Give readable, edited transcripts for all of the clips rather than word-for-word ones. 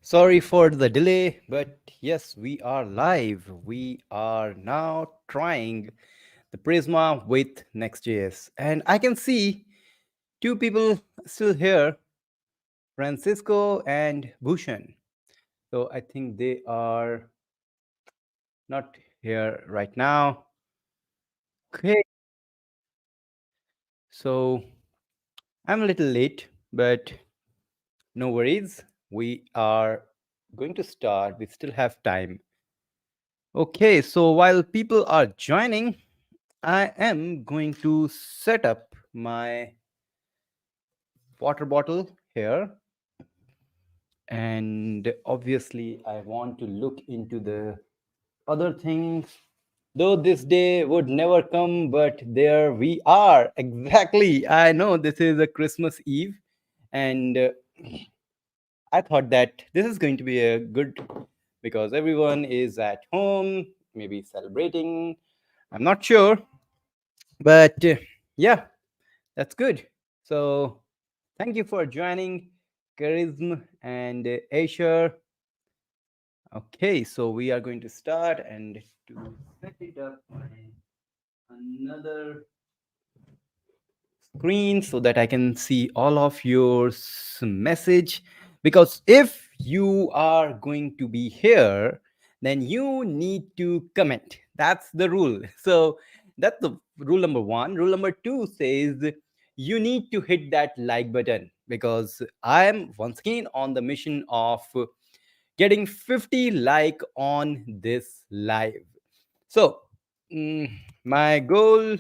Sorry for the delay, but yes, we are live. We are now trying the Prisma with Next.js. And I can see two people still here, Francisco and Bhushan. So I think they are not here right now. Okay, so I'm a little late, but no worries. We are going to start. We still have time. Okay, so while people are joining, I am going to set up my water bottle here. And obviously, I want to look into the other things. Though this day would never come, but there we are. Exactly. I know this is a Christmas Eve. And I thought that this is going to be a good because everyone is at home, maybe celebrating. I'm not sure. But yeah, that's good. So thank you for joining, Charism and Asher. Okay, so we are going to start and to set it up on another screen so that I can see all of your message. Because if you are going to be here, then you need to comment. That's the rule. So that's the rule number one. Rule number two says you need to hit that like button because I am once again on the mission of getting 50 like on this live. So mm, my goal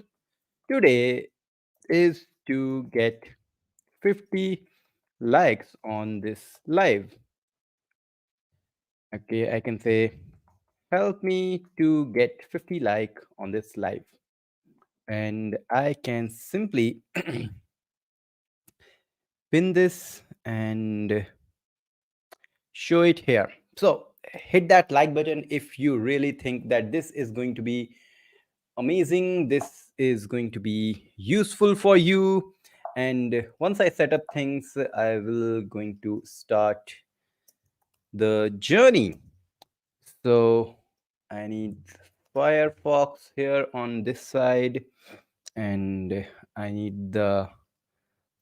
today is to get 50 likes on this live. Okay, I can say help me to get 50 like on this live. And I can simply pin this and show it here. So hit that like button if you really think that this is going to be amazing, this is going to be useful for you. And once I set up things, I will going to start the journey. So I need Firefox here on this side, and I need the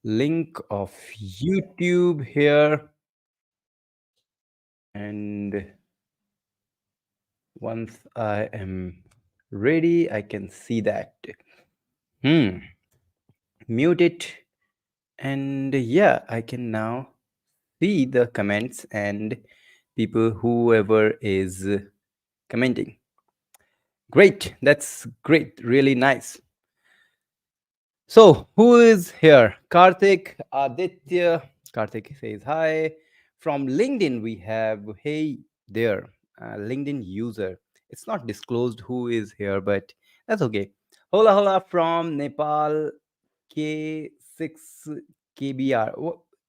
link of YouTube here. And once I am ready, I can see that. Hmm, mute it. And yeah, I can now see the comments and people, whoever is commenting. Great, that's great, really nice. So, who is here? Karthik, Aditya. Karthik says hi. From LinkedIn, we have hey there, LinkedIn user. It's not disclosed who is here, but that's okay. Hola hola from Nepal, K6KBR.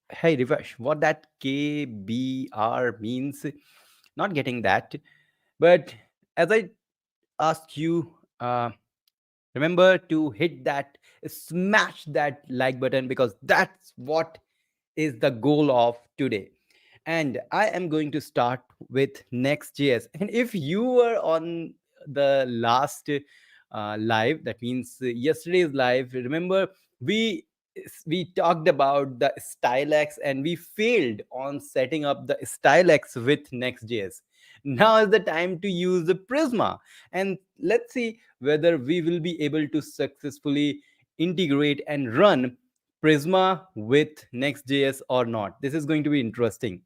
Hey, Rivash, what that KBR means? Not getting that. But as I asked you, remember to hit that, smash that like button because that's what is the goal of today. And I am going to start with Next.js. And if you were on the last live, that means yesterday's live, remember we we talked about the stylex and we failed on setting up the stylex with Next.js. Now is the time to use the Prisma, and let's see whether we will be able to successfully integrate and run Prisma with Next.js or not. This is going to be interesting.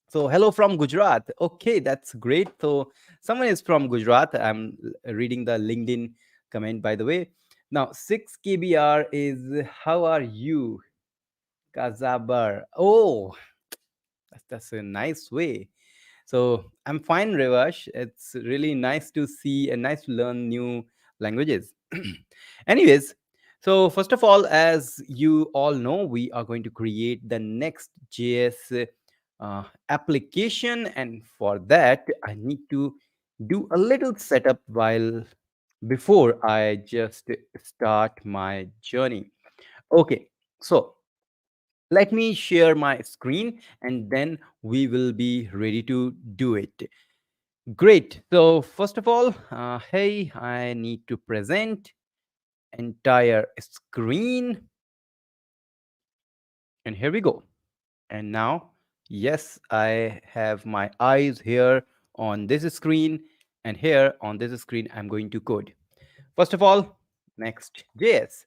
So, hello from Gujarat. Okay, that's great. So, someone is from Gujarat. I'm reading the LinkedIn comment, by the way. Now, 6KBR is how are you, Kazabar? Oh, that's a nice way. So I'm fine, Revash. It's really nice to see and nice to learn new languages. Anyways, so first of all, as you all know, we are going to create the Next.js application, and for that, I need to do a little setup while before I just start my journey. Okay, so Let me share my screen and then we will be ready to do it. Great. So, first of all, hey, I need to present entire screen. And here we go. And now, yes, I have my eyes here on this screen. And here on this screen, I'm going to code. First of all, Next.js.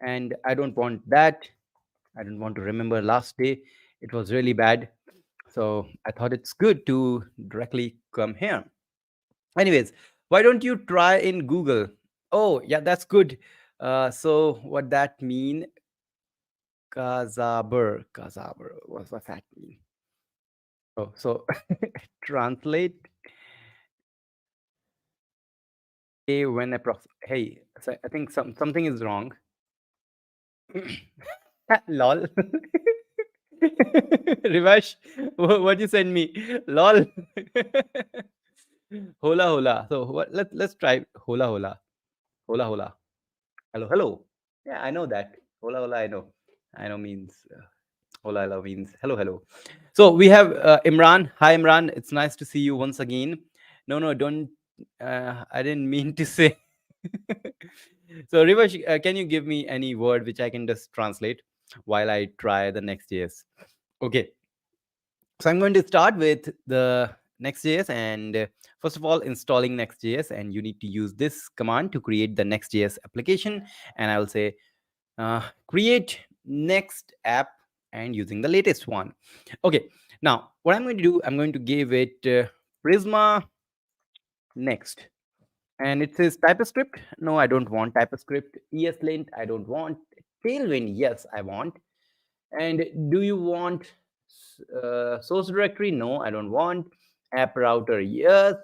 And I don't want that. I don't want to remember last day. It was really bad. So I thought it's good to directly come here. Anyways, why don't you try in Google? Oh, yeah, that's good. So what that mean? Kazaber. What's that mean? Oh, so translate a when approx. Hey, so I think something is wrong. Lol. Rivash, what you send me? Lol. Hola hola. So what? Let's try hola hola. Hola hola. Hello hello. Yeah, I know that. Hola hola. I know. I know means hola hola means hello hello. So we have Imran. Hi Imran. It's nice to see you once again. No no don't. I didn't mean to say. So Rivash, can you give me any word which I can just translate while I try the Next.js? Okay. So I'm going to start with the Next.js and first of all installing Next.js, and you need to use this command to create the Next.js application. And I will say create next app and using the latest one. Okay. Now what I'm going to do, I'm going to give it Prisma next. And it says TypeScript. No, I don't want TypeScript. ESLint, I don't want. Tailwind, yes, I want. And do you want source directory? No, I don't want. App router, yes.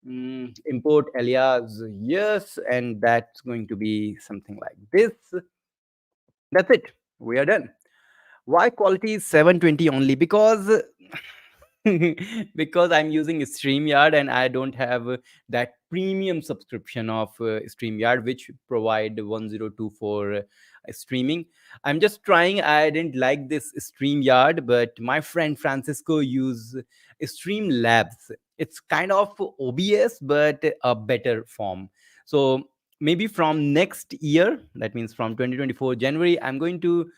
Import alias, yes. And that's going to be something like this. That's it. We are done. Why quality is 720 only? Because because I'm using StreamYard and I don't have that premium subscription of StreamYard, which provide 1024 streaming. I'm just trying. I didn't like this StreamYard, but my friend Francisco use Streamlabs. It's kind of OBS, but a better form. So maybe from next year, that means from 2024 January, I'm going to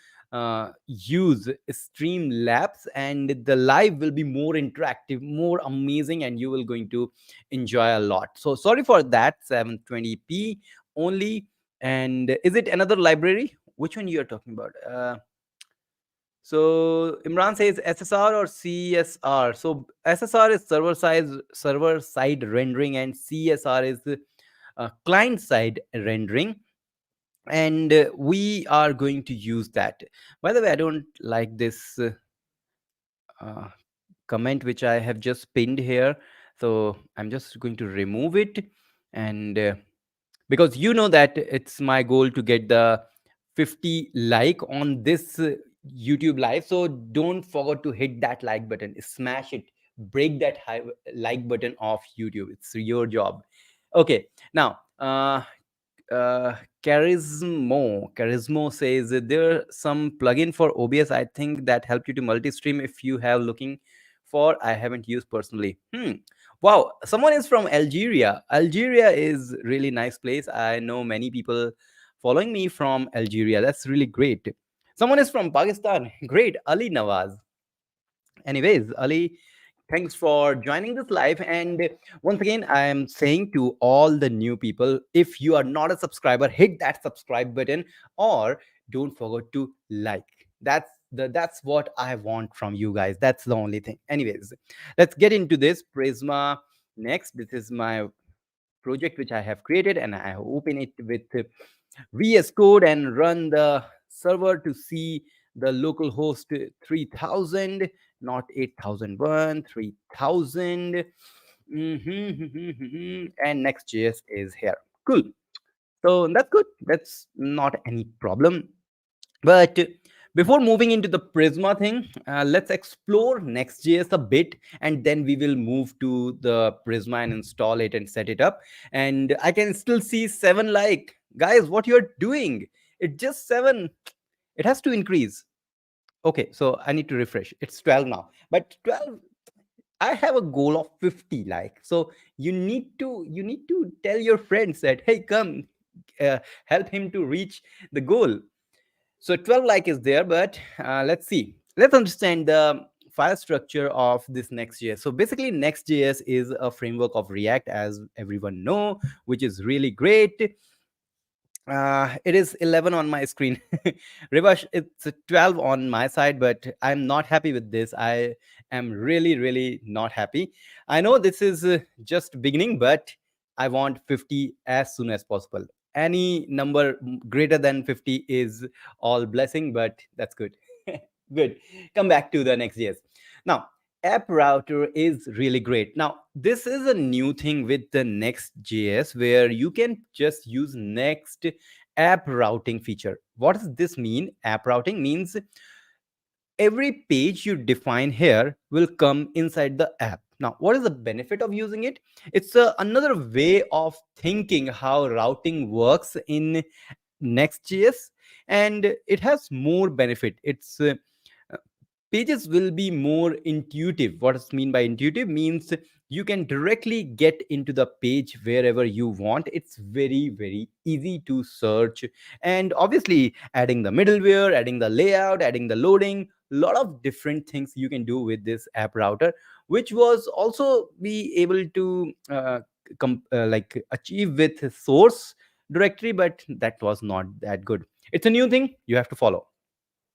use Streamlabs, and the live will be more interactive, more amazing, and you will going to enjoy a lot. So sorry for that, 720p only. And is it another library? Which one you are talking about? So Imran says SSR or CSR. So SSR is server side rendering, and CSR is client side rendering, and we are going to use that. By the way, I don't like this uh, comment which I have just pinned here, so I'm just going to remove it. And because you know that it's my goal to get the 50 like on this YouTube live, so don't forget to hit that like button, smash it, break that like button of YouTube. It's your job. Okay. Now uh, Charismo says that there are some plugin for OBS, I think, that help you to multi-stream if you have looking for. I haven't used personally. Wow, someone is from Algeria. Algeria is really nice place. I know many people following me from Algeria. That's really great. Someone is from Pakistan. Great, Ali Nawaz. Anyways, Ali, thanks for joining this live. And once again, I am saying to all the new people, if you are not a subscriber, hit that subscribe button, or don't forget to like. That's what I want from you guys. That's the only thing. Anyways, let's get into this Prisma next. This is my project which I have created, and I open it with VS Code and run the server to see the local host 3000, not 8001, 3000. And Next.js is here. Cool. So that's good. That's not any problem. But before moving into the Prisma thing, let's explore Next.js a bit, and then we will move to the Prisma and install it and set it up. And I can still see 7 like. Guys, what you're doing? It's just 7. It has to increase. Okay, so I need to refresh. It's 12 now, but 12, I have a goal of 50. Like, so you need to tell your friends that, hey, come, help him to reach the goal. So 12 like is there, but let's see. Let's understand the file structure of this Next.js. So basically, Next.js is a framework of React, as everyone know, which is really great. It is 11 on my screen. Rivash, it's a 12 on my side, but I'm not happy with this. I am really, really not happy. I know this is just beginning, but I want 50 as soon as possible. Any number greater than 50 is all blessing, but that's good. Good. Come back to the Next.js. Now, app router is really great. Now, this is a new thing with the Next.js where you can just use Next app routing feature. What does this mean? App routing means every page you define here will come inside the app. Now, what is the benefit of using it? It's another way of thinking how routing works in Next.js, and it has more benefit. Uh, Pages will be more intuitive. What does mean by intuitive? Means you can directly get into the page wherever you want. It's very, very easy to search, and obviously adding the middleware, adding the layout, adding the loading, lot of different things you can do with this app router, which was also be able to like achieve with source directory, but that was not that good. It's a new thing you have to follow.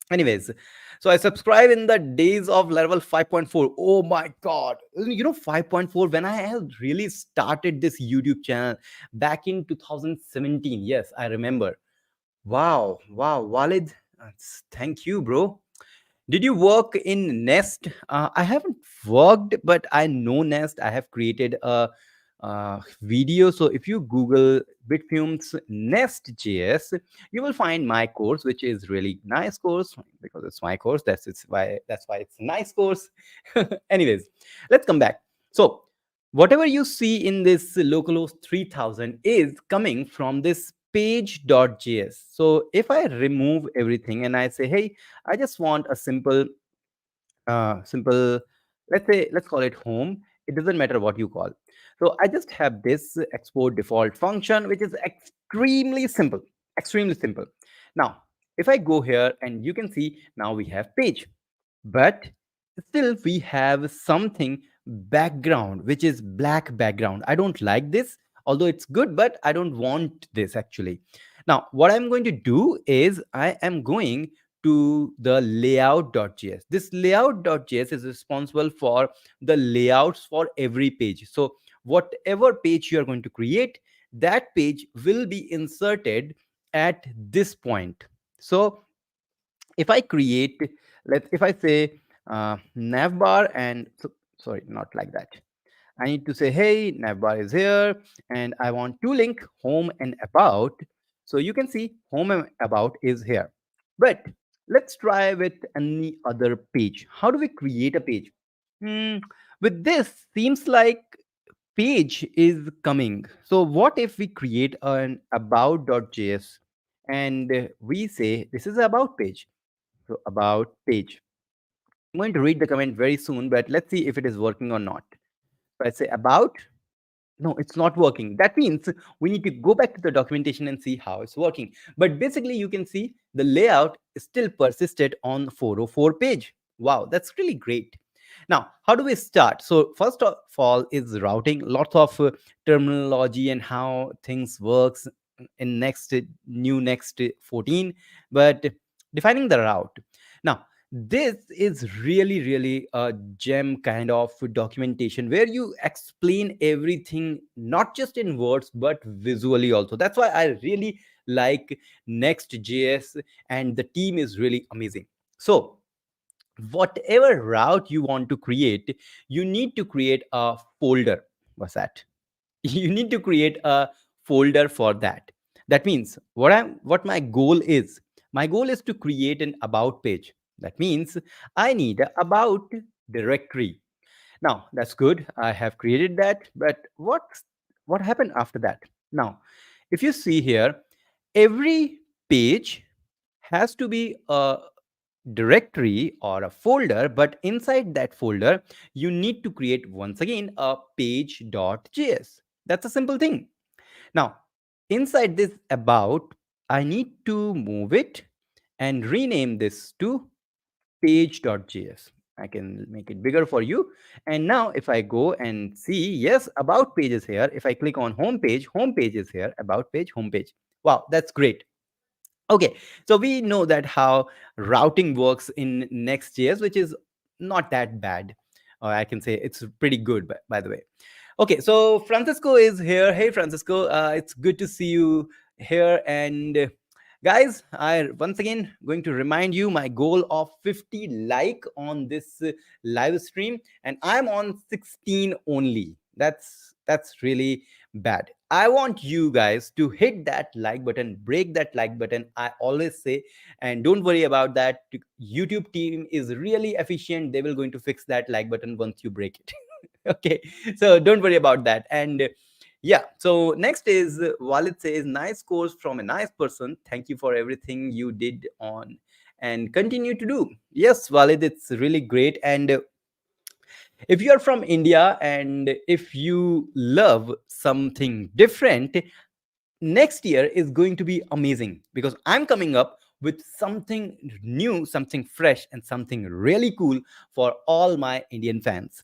Anyways, so I subscribe in the days of level 5.4. Oh my god, 5.4, when I had really started this YouTube channel back in 2017. Yes, I remember. Wow, wow, Walid, thank you, bro. Did you work in Nest? I haven't worked, but I know Nest. I have created a video. So if you Google Bitfume's Nest.js, you will find my course, which is really nice course because it's my course. That's why it's a nice course. Anyways, let's come back. So whatever you see in this localhost 3000 is coming from this page.js. So if I remove everything and I say, hey, I just want a simple, let's call it home. It doesn't matter what you call. So I just have this export default function, which is extremely simple. Now, if I go here and you can see now we have page, but still we have something background, which is black background. I don't like this, although it's good, but I don't want this actually. Now what I'm going to do is I am going to the layout.js. This layout.js is responsible for the layouts for every page. So whatever page you are going to create, that page will be inserted at this point. So if I create, if I say navbar, and sorry, not like that. I need to say, hey, navbar is here, and I want to link home and about. So you can see home and about is here. But let's try with any other page. How do we create a page? Hmm, with this, seems like page is coming. So what if we create an about.js and we say this is about page. So about page. I'm going to read the comment very soon, but let's see if it is working or not. So I say about. No, it's not working. That means we need to go back to the documentation and see how it's working. But basically, you can see the layout is still persisted on 404 page. Wow, that's really great. Now, how do we start? So first of all is routing. Lots of terminology and how things works in next 14, but defining the route. Now, this is really, really a gem kind of documentation where you explain everything, not just in words, but visually also. That's why I really like Next.js, and the team is really amazing. So, whatever route you want to create, you need to create a folder. What's that? You need to create a folder for that. That means what my goal is. My goal is to create an about page. That means I need a about directory. Now that's good, I have created that, but what happened after that? Now if you see here, every page has to be directory or a folder, but inside that folder, you need to create once again a page.js. That's a simple thing. Now, inside this about, I need to move it and rename this to page.js. I can make it bigger for you. And now if I go and see, yes, about page is here. If I click on home page is here, about page, home page. Wow, that's great. Okay, so we know that how routing works in Next.js, which is not that bad. Or I can say it's pretty good, by the way. Okay, so Francisco is here. Hey, Francisco, it's good to see you here. And guys, I once again going to remind you my goal of 50 like on this live stream, and I'm on 16 only. That's really bad. I want you guys to hit that like button, break that like button. I always say, and don't worry about that. YouTube team is really efficient. They will going to fix that like button once you break it. Okay, so don't worry about that. And yeah, so next is Walid says, nice course from a nice person. Thank you for everything you did on and continue to do. Yes, Walid, it's really great. And if you are from India and if you love something different, next year is going to be amazing because I'm coming up with something new, something fresh, and something really cool for all my Indian fans.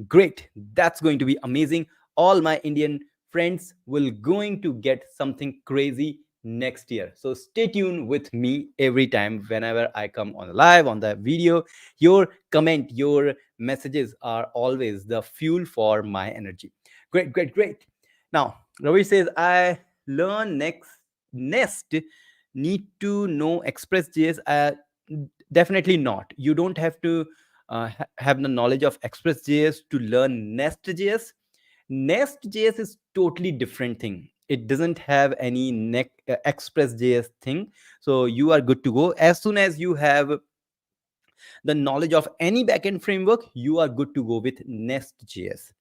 Great, that's going to be amazing. All my Indian friends will going to get something crazy next year, so stay tuned with me every time whenever I come on live on the video. Your comment, your messages are always the fuel for my energy. Great, great, great. Now Ravi says, I learn Nest need to know Express.js. Definitely not. You don't have to have the knowledge of Express.js to learn Nest.js. Nest.js is totally different thing. It doesn't have any Express.js thing. So you are good to go. As soon as you have the knowledge of any backend framework, you are good to go with Nest.js.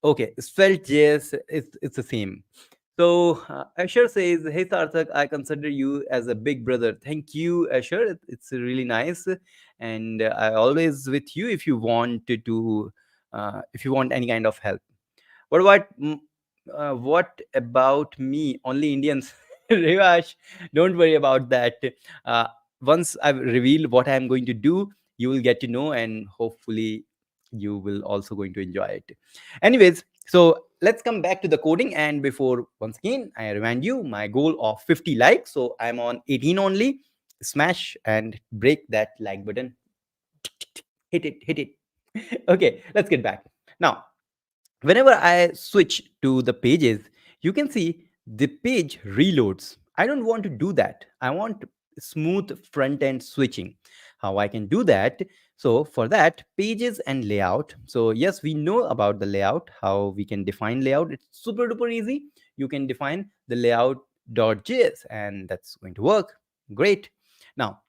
Okay, Svelte.js, it's the same. So Asher says, "Hey Sarthak, I consider you as a big brother." Thank you, Asher. It's really nice, and I always with you if you want any kind of help. What about me? Only Indians, Rivash. Don't worry about that. Uh, Once I've revealed what I'm going to do, you will get to know, and hopefully, you will also going to enjoy it. Anyways, so let's come back to the coding. And before once again, I remind you my goal of 50 likes. So I'm on 18 only. Smash and break that like button. Hit it, hit it. Okay, let's get back now. Whenever I switch to the pages, you can see the page reloads. I don't want to do that. I want smooth front end switching. How I can do that? So for that, pages and layout. So yes, we know about the layout, how we can define layout. It's super duper easy. You can define the layout.js and that's going to work. Great. Now,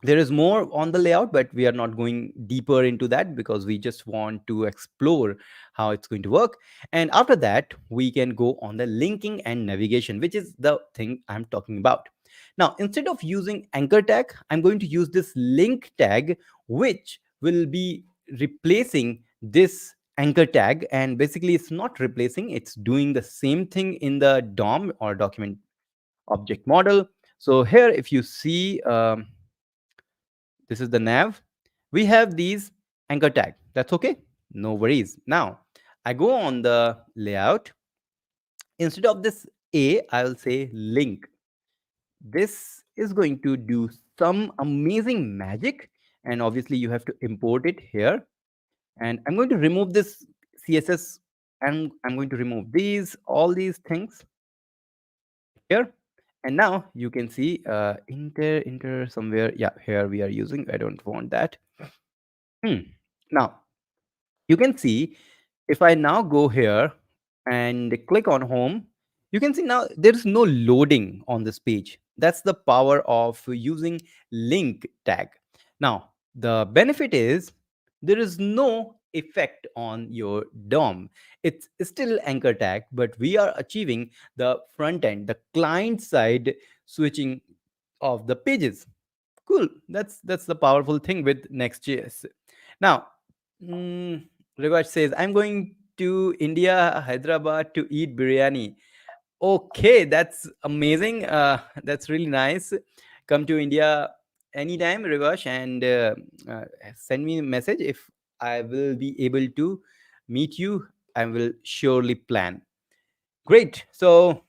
there is more on the layout, but we are not going deeper into that because we just want to explore how it's going to work. And after that, we can go on the linking and navigation, which is the thing I'm talking about. Now, instead of using anchor tag, I'm going to use this link tag, which will be replacing this anchor tag. And basically, it's not replacing, it's doing the same thing in the DOM or document object model. So here, if you see, this is the nav. We have these anchor tag. That's okay. No worries. Now, I go on the layout. Instead of this A, I will say link. This is going to do some amazing magic. And obviously, you have to import it here. And I'm going to remove this CSS. And I'm going to remove all these things here. And now you can see inter somewhere. Yeah, here we are using. I don't want that. Now, you can see if I now go here and click on home, you can see now there is no loading on this page. That's the power of using link tag. Now, the benefit is there is no effect on your DOM. It's still anchor tag, but we are achieving the front end, the client side switching of the pages. Cool. That's the powerful thing with Next.js. Now, mm, Rivaj says, I'm going to India, Hyderabad to eat biryani. Okay, that's amazing. That's really nice. Come to India anytime, Rivash, and send me a message if I will be able to meet you. I will surely plan. Great. So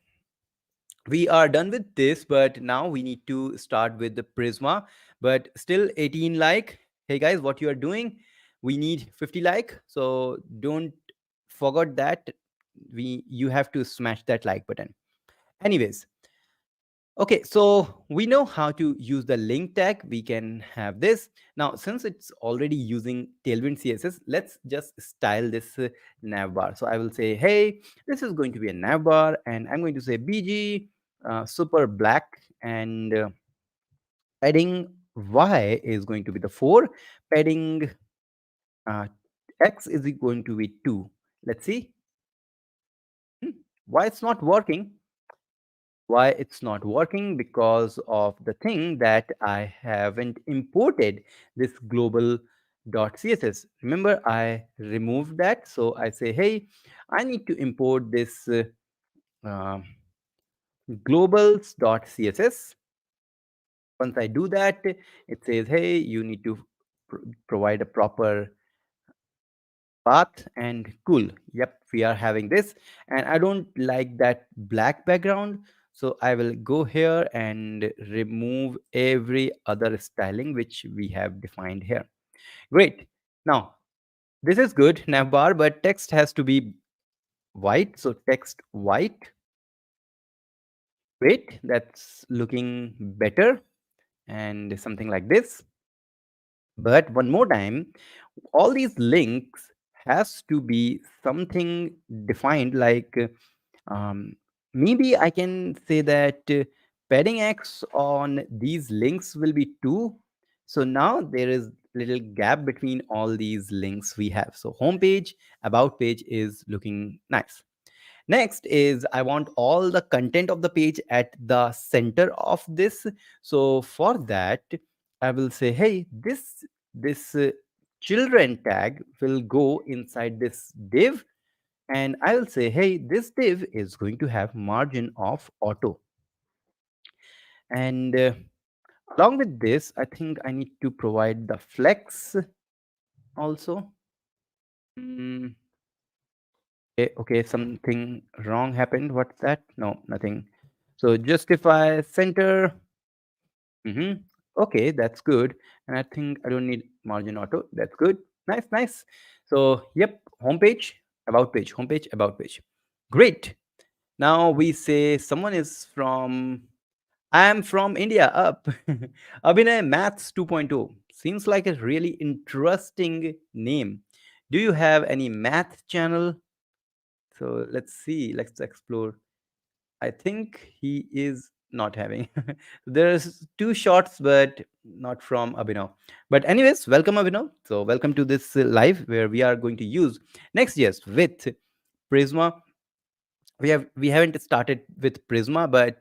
we are done with this, but now we need to start with the Prisma. But still 18 like. Hey guys, what you are doing? We need 50 like. So don't forget that we you have to smash that like button. Anyways, okay, so we know how to use the link tag. We can have this. Now, since it's already using Tailwind CSS, let's just style this nav bar. So I will say, hey, this is going to be a nav bar, and I'm going to say BG super black, and padding Y is going to be the 4, padding uh, X is going to be 2. Let's see. Hmm, why it's not working? Why it's not working? Because of the thing that I haven't imported this global .css. Remember, I removed that. So I say, hey, I need to import this uh, globals.css. Once I do that, it says, hey, you need to provide a proper path, and cool, yep, we are having this. And I don't like that black background, so I will go here and remove every other styling which we have defined here. Great. Now this is good navbar, but text has to be white, so text white. Great, that's looking better, and something like this. But one more time, all these links has to be something defined, like um, maybe I can say that padding x on these links will be 2. So now there is little gap between all these links we have. So homepage, about page is looking nice. Next is I want all the content of the page at the center of this. So for that, I will say, hey, this children tag will go inside this div, and I will say, hey, this div is going to have margin of auto. And along with this, I think I need to provide the flex also. Mm, okay, something wrong happened. What's that? No, nothing. So justify center. Hmm. Okay, that's good. And I think I don't need margin auto. That's good. Nice, nice. So, yep, homepage, homepage, about page. Great. Now we say someone is from, I am from India, up. Abhinay Maths 2.0. Seems like a really interesting name. Do you have any math channel? So let's see, let's explore. I think he is not having. There's two shots, but not from Abhinav. But anyways, welcome Abhinav. So welcome to this live where we are going to use Next.js with Prisma. We haven't started with Prisma, but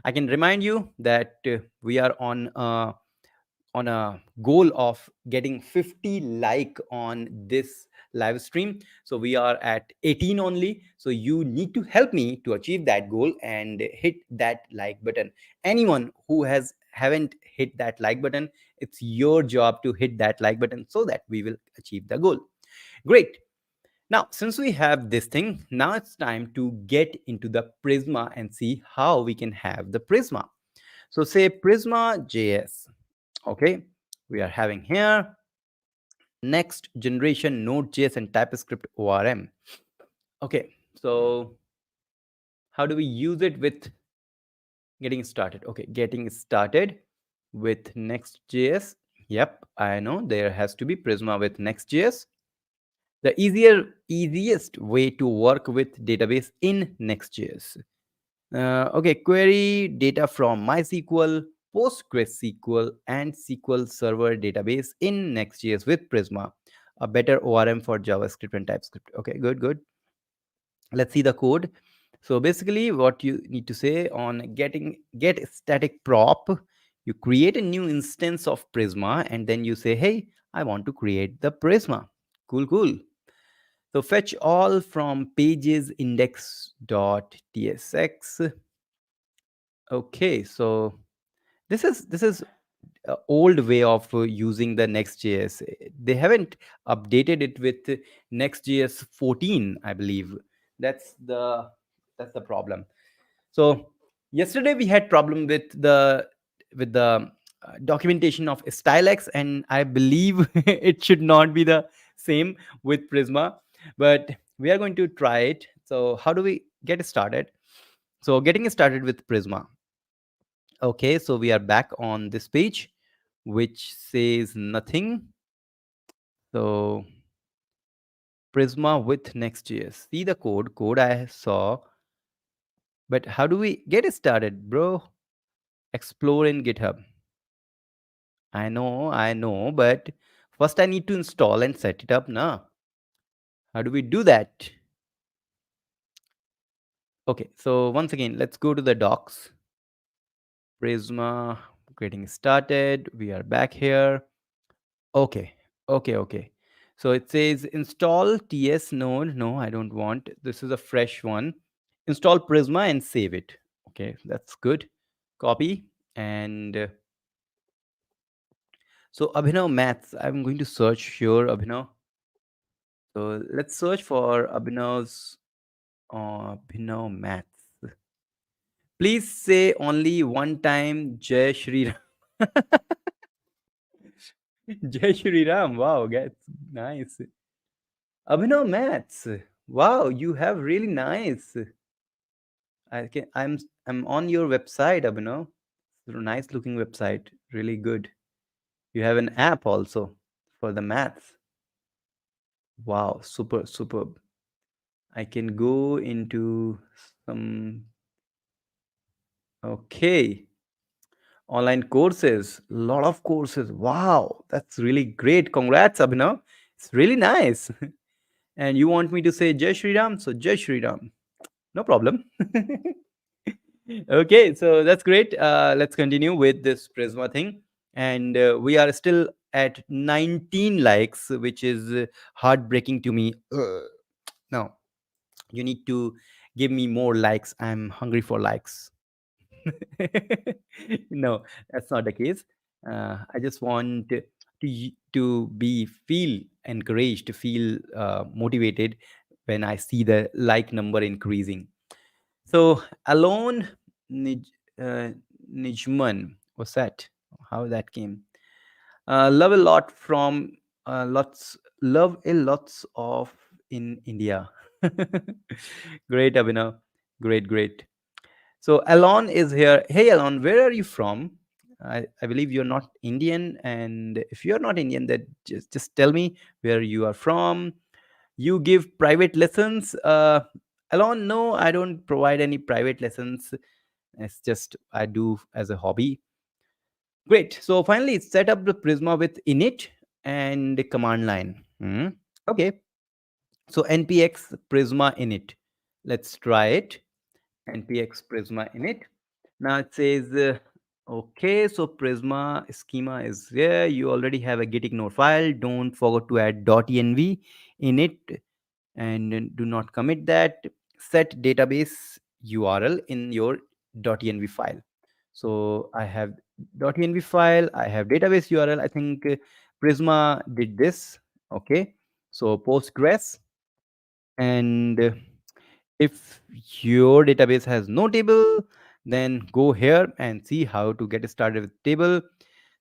I can remind you that we are on a goal of getting 50 like on this live stream. So we are at 18 only, so you need to help me to achieve that goal and hit that like button. Anyone who has haven't hit that like button, it's your job to hit that like button so that we will achieve the goal. Great. Now since we have this thing, now it's time to get into the Prisma and see how we can have the Prisma. So say Prisma JS. Okay, we are having here next generation Node.js and TypeScript ORM. Okay, so how do we use it with getting started? Okay, getting started with Next.js. Yep, I know there has to be Prisma with Next.js. The easiest way to work with database in Next.js. Okay, query data from MySQL, PostgreSQL, and SQL Server database in Next.js with Prisma, a better ORM for JavaScript and TypeScript. Okay, good, good. Let's see the code. So basically, what you need to say on get static prop, You create a new instance of Prisma and then you say, hey, I want to create the Prisma. Cool, cool. So fetch all from pages index.tsx. Okay, so this is old way of using the Next.js. They haven't updated it with Next.js 14, I believe. That's the that's the problem. So yesterday we had problem with the documentation of Stylex, and I believe it should not be the same with Prisma, but we are going to try it. So how do we get started? So getting started with Prisma. Okay, so we are back on this page, which says nothing. So Prisma with Next.js. See the code I saw, but how do we get started, bro? Explore in GitHub. I know, but first I need to install and set it up now. How do we do that? Okay, so once again, let's go to the docs. Prisma, getting started. We are back here. Okay, okay. So it says install TS node. No, I don't want. This is a fresh one. Install Prisma and save it. Okay, that's good. Copy and so Abhinav maths. I'm going to search here, Abhinav. So let's search for Abhinav maths. Please say only one time Jai Shri Ram. Jai Shri Ram. Wow, that's nice. Abhinav maths. Wow, you have really nice. I'm on your website, Abhinav. It's a nice looking website. Really good. You have an app also for the maths. Wow, superb. I can go into some. Okay, online courses, lot of courses. Wow, that's really great. Congrats, Abhinav. It's really nice. And you want me to say Jai Shri Ram? So Jai Shri Ram. No problem. Okay, so that's great. Let's continue with this Prisma thing. And we are still at 19 likes, which is heartbreaking to me. No, you need to give me more likes. I'm hungry for likes. No, that's not the case. I just want to be feel encouraged, to feel motivated when I see the like number increasing. So alone, uh, Nijman, what's that? How that came? Love a lot from love a lots of in India. Great, Abhinav. Great. So Alon is here. Hey, Alon, where are you from? I believe you're not Indian, and if you're not Indian, then just tell me where you are from. You give private lessons. Alon, no, I don't provide any private lessons. It's just I do as a hobby. Great. So finally, set up the Prisma with init and the command line. Okay. So npx Prisma init. Let's try it. Npx Prisma init. Now it says, okay, so Prisma schema is there. You already have a gitignore file. Don't forget to add .env in it and then do not commit that. Set database URL in your .env file. So I have .env file. I have database URL. I think Prisma did this. Okay. So Postgres and if your database has no table, then go here and see how to get started with table.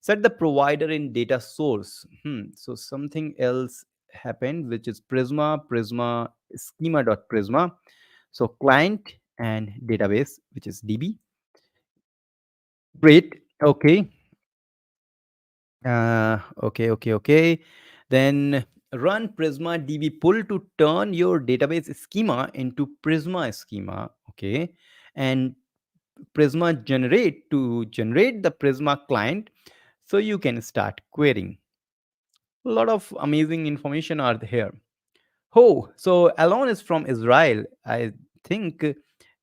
Set the provider in data source. So something else happened, which is Prisma schema.prisma. So client and database, which is DB. Great. Okay. Okay. Then run Prisma DB pull to turn your database schema into Prisma schema. Okay. And Prisma generate the Prisma client so you can start querying. A lot of amazing information are here. Oh, so Alon is from Israel. I think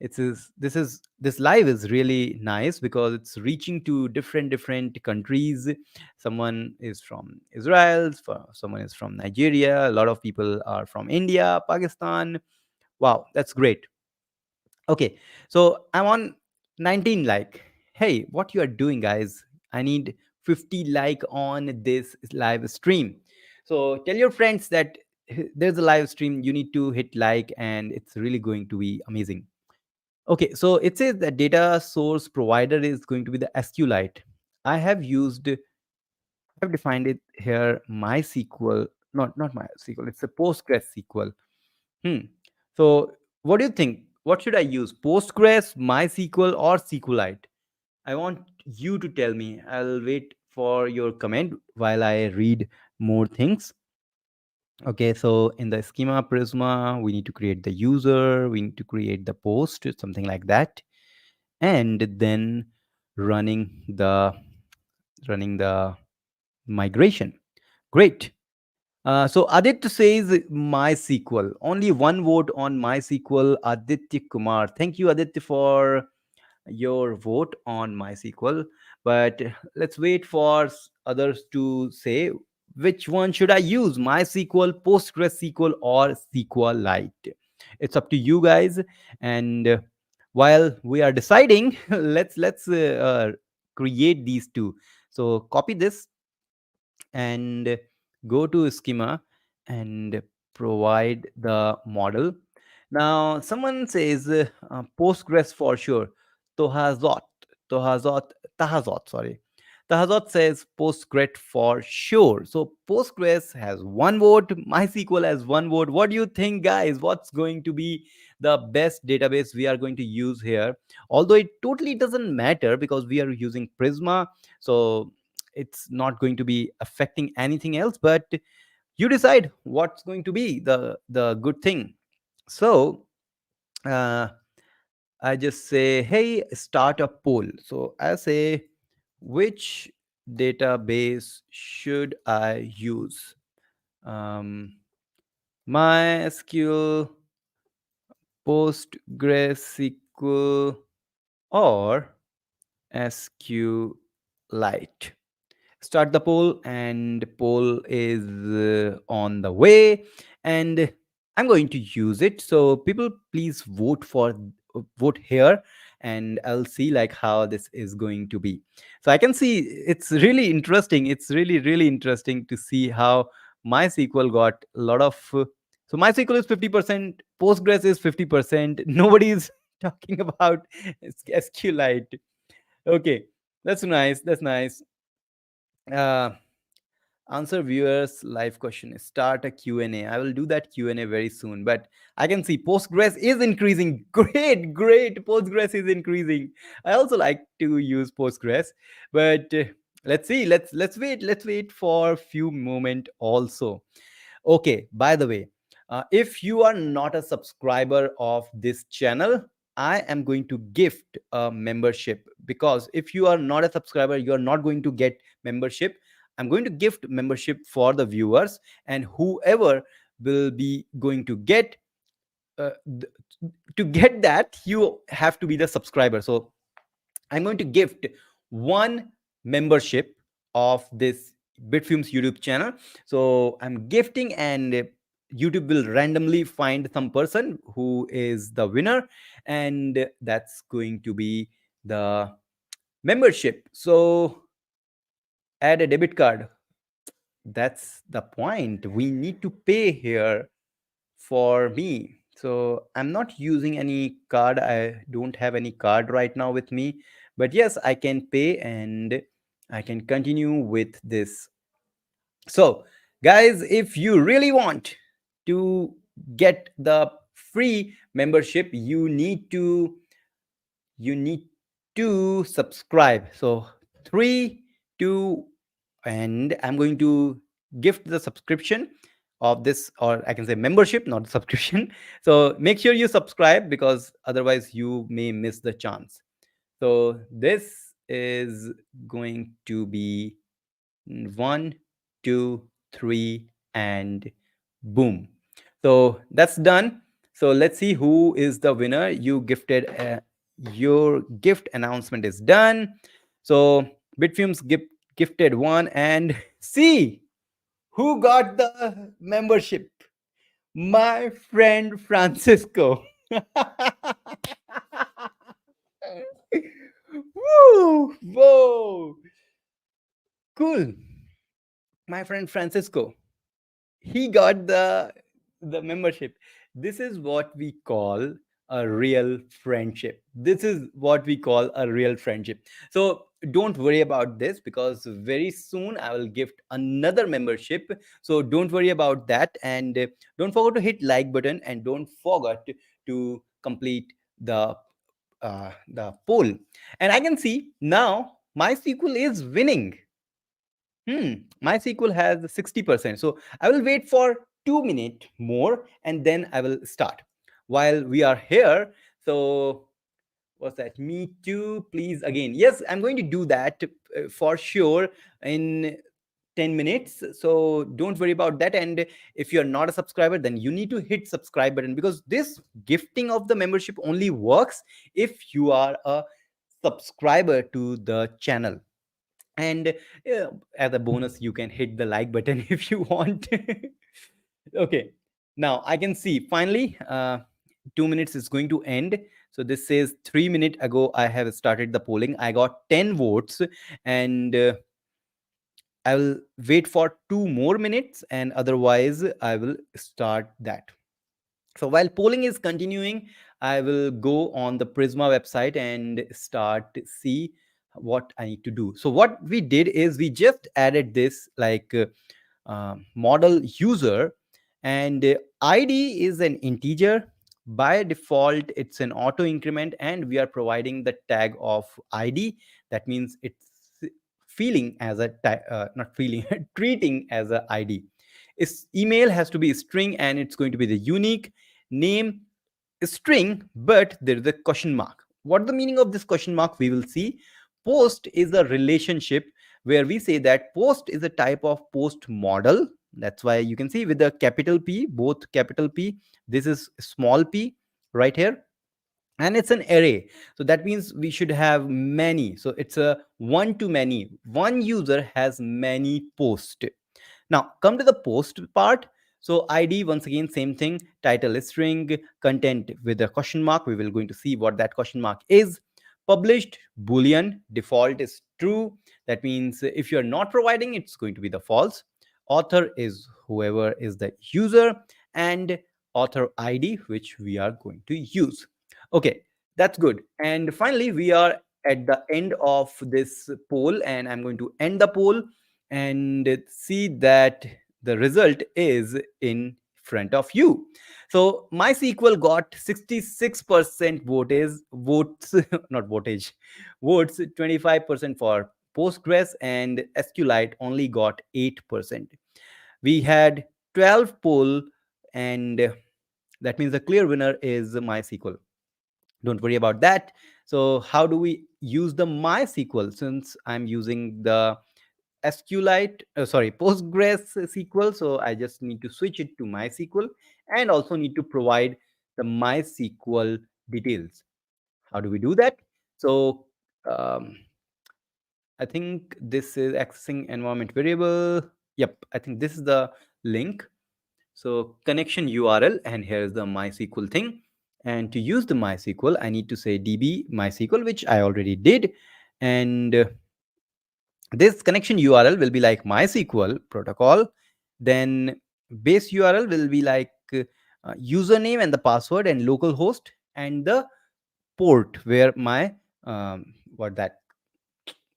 This live is really nice because it's reaching to different countries. Someone is from Israel, someone is from Nigeria, a lot of people are from India, Pakistan. Wow, that's great. Okay, so I'm on 19 like. Hey, what you are doing, guys? I need 50 like on this live stream. So tell your friends that there's a live stream. You need to hit like, and it's really going to be amazing. Okay, so it says that data source provider is going to be the SQLite. I have used, I have defined it here MySQL, not MySQL. It's a PostgreSQL. Hmm. So, what do you think? What should I use? Postgres, MySQL, or SQLite? I want you to tell me. I'll wait for your comment while I read more things. Okay, so in the schema Prisma, we need to create the user, we need to create the post, something like that, and then running the running the migration. Great. So Aditya says MySQL. Only one vote on MySQL. Aditya Kumar. Thank you, Aditya, for your vote on MySQL. But let's wait for others to say which one should I use: MySQL, PostgreSQL, or SQLite. It's up to you guys. And while we are deciding, let's create these two. So copy this and go to schema and provide the model. Now someone says Postgres for sure. Tohazot, Tohazot, Tahazot, sorry. Tahazot says Postgres for sure. So Postgres has one vote, MySQL has one vote. What do you think, guys? What's going to be the best database we are going to use here? Although it totally doesn't matter because we are using Prisma, so it's not going to be affecting anything else. But you decide what's going to be the good thing. So uh, I just say, hey, start a poll. So I say, which database should I use? Um, MySQL, PostgreSQL, or SQLite? Start the poll, and poll is on the way, and I'm going to use it. So people, please vote for vote here, and I'll see like how this is going to be. So I can see it's really interesting. It's really interesting to see how MySQL got a lot of so MySQL is 50%, Postgres is 50%. Nobody is talking about SQLite. Okay, that's nice, that's nice. uh Answer viewers live question, start a Q&A. I will do that Q&A very soon. But I can see Postgres is increasing. Great, Postgres is increasing. I also like to use Postgres. But let's see, let's wait for a few moment also. Okay, by the way, if you are not a subscriber of this channel, I am going to gift a membership, because if you are not a subscriber, you are not going to get membership. I'm going to gift membership for the viewers, and whoever will be going to get uh, th- to get that, you have to be the subscriber. So I'm going to gift one membership of this Bitfumes YouTube channel. So I'm gifting, and YouTube will randomly find some person who is the winner, and that's going to be the membership. So add a debit card. That's the point. We need to pay here for me. So I'm not using any card. I don't have any card right now with me. But yes, I can pay, and I can continue with this. So, guys, if you really want to get the free membership, you need to subscribe. So 3 2, and I'm going to gift the subscription of this, or I can say membership, not subscription. So make sure you subscribe, because otherwise you may miss the chance. So this is going to be 1 2 3, and boom. So that's done. So let's see who is the winner. Your gift announcement is done. So Bitfumes gifted one, and see who got the membership. My friend Francisco. Woo! Whoa! Cool. My friend Francisco. He got the membership. This is what we call a real friendship. This is what we call a real friendship. So don't worry about this, because very soon I will gift another membership. So don't worry about that, and don't forget to hit like button, and don't forget to complete the poll. And I can see now MySQL is winning. MySQL has 60%. So I will wait for 2 minutes more, and then I will start. While we are here, so what's that? Me too, please again. Yes, I'm going to do that for sure in 10 minutes. So don't worry about that. And if you're not a subscriber, then you need to hit subscribe button, because this gifting of the membership only works if you are a subscriber to the channel. And as a bonus, you can hit the like button if you want. Okay, now I can see finally 2 minutes is going to end. So this says 3 minutes ago I have started the polling. I got 10 votes, and I will wait for 2 more minutes, and otherwise I will start that. So while polling is continuing, I will go on the Prisma website and start see what I need to do. So what we did is we just added this like model user, and ID is an integer. By default, it's an auto increment, and we are providing the tag of ID. That means it's feeling as a not feeling treating as a ID. Its email has to be string, and it's going to be the unique name string, but there is a question mark. What the meaning of this question mark we will see. Post is a relationship where we say that post is a type of post model. That's why you can see with the capital P, both capital P, this is small p right here, and it's an array. So that means we should have many. So it's a one to many. One user has many posts. Now, come to the post part. So ID, once again, same thing. Title is string, content with a question mark. We will going to see what that question mark is. Published, Boolean, default is true. That means if you're not providing, it's going to be the false. Author is whoever is the user, and author ID, which we are going to use. Okay, that's good. And finally, we are at the end of this poll, and I'm going to end the poll and see that the result is in front of you. So MySQL got 66% votes, not votage, votes, 25% for Postgres, and SQLite only got 8%. We had 12 poll, and that means the clear winner is MySQL. Don't worry about that. So how do we use the MySQL? Since I'm using the SQLite, sorry, Postgres SQL. So I just need to switch it to MySQL, and also need to provide the MySQL details. How do we do that? So um, I think this is accessing environment variable. Yep, I think this is the link. So connection URL, and here is the MySQL thing. And to use the MySQL, I need to say DB MySQL, which I already did. And this connection URL will be like MySQL protocol. Then base URL will be like username and the password and localhost and the port where my what that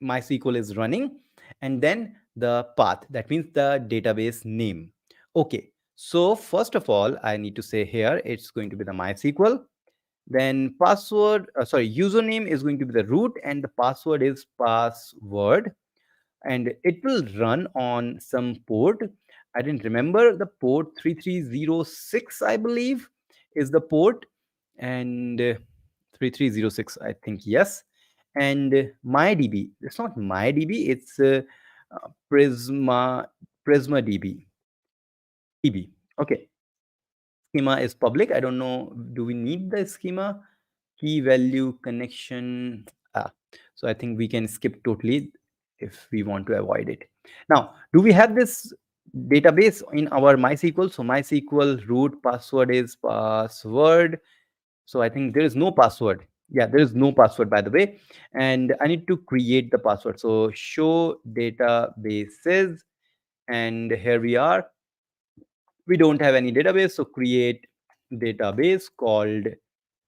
MySQL is running, and then the path, that means the database name. Okay, so first of all, I need to say here it's going to be the MySQL. Then password, sorry, username is going to be the root, and the password is password, and it will run on some port. I didn't remember the port. 3306, I believe, is the port, and 3306, I think, yes. And MyDB, it's not MyDB, it's Prisma, Prisma DB. Okay, schema is public. I don't know, do we need the schema? Key value connection. Ah, so I think we can skip totally if we want to avoid it. Now, do we have this database in our MySQL? So MySQL root password is password. So I think there is no password. Yeah, there is no password, by the way. And I need to create the password. So show databases, and here we are. We don't have any database, so create database called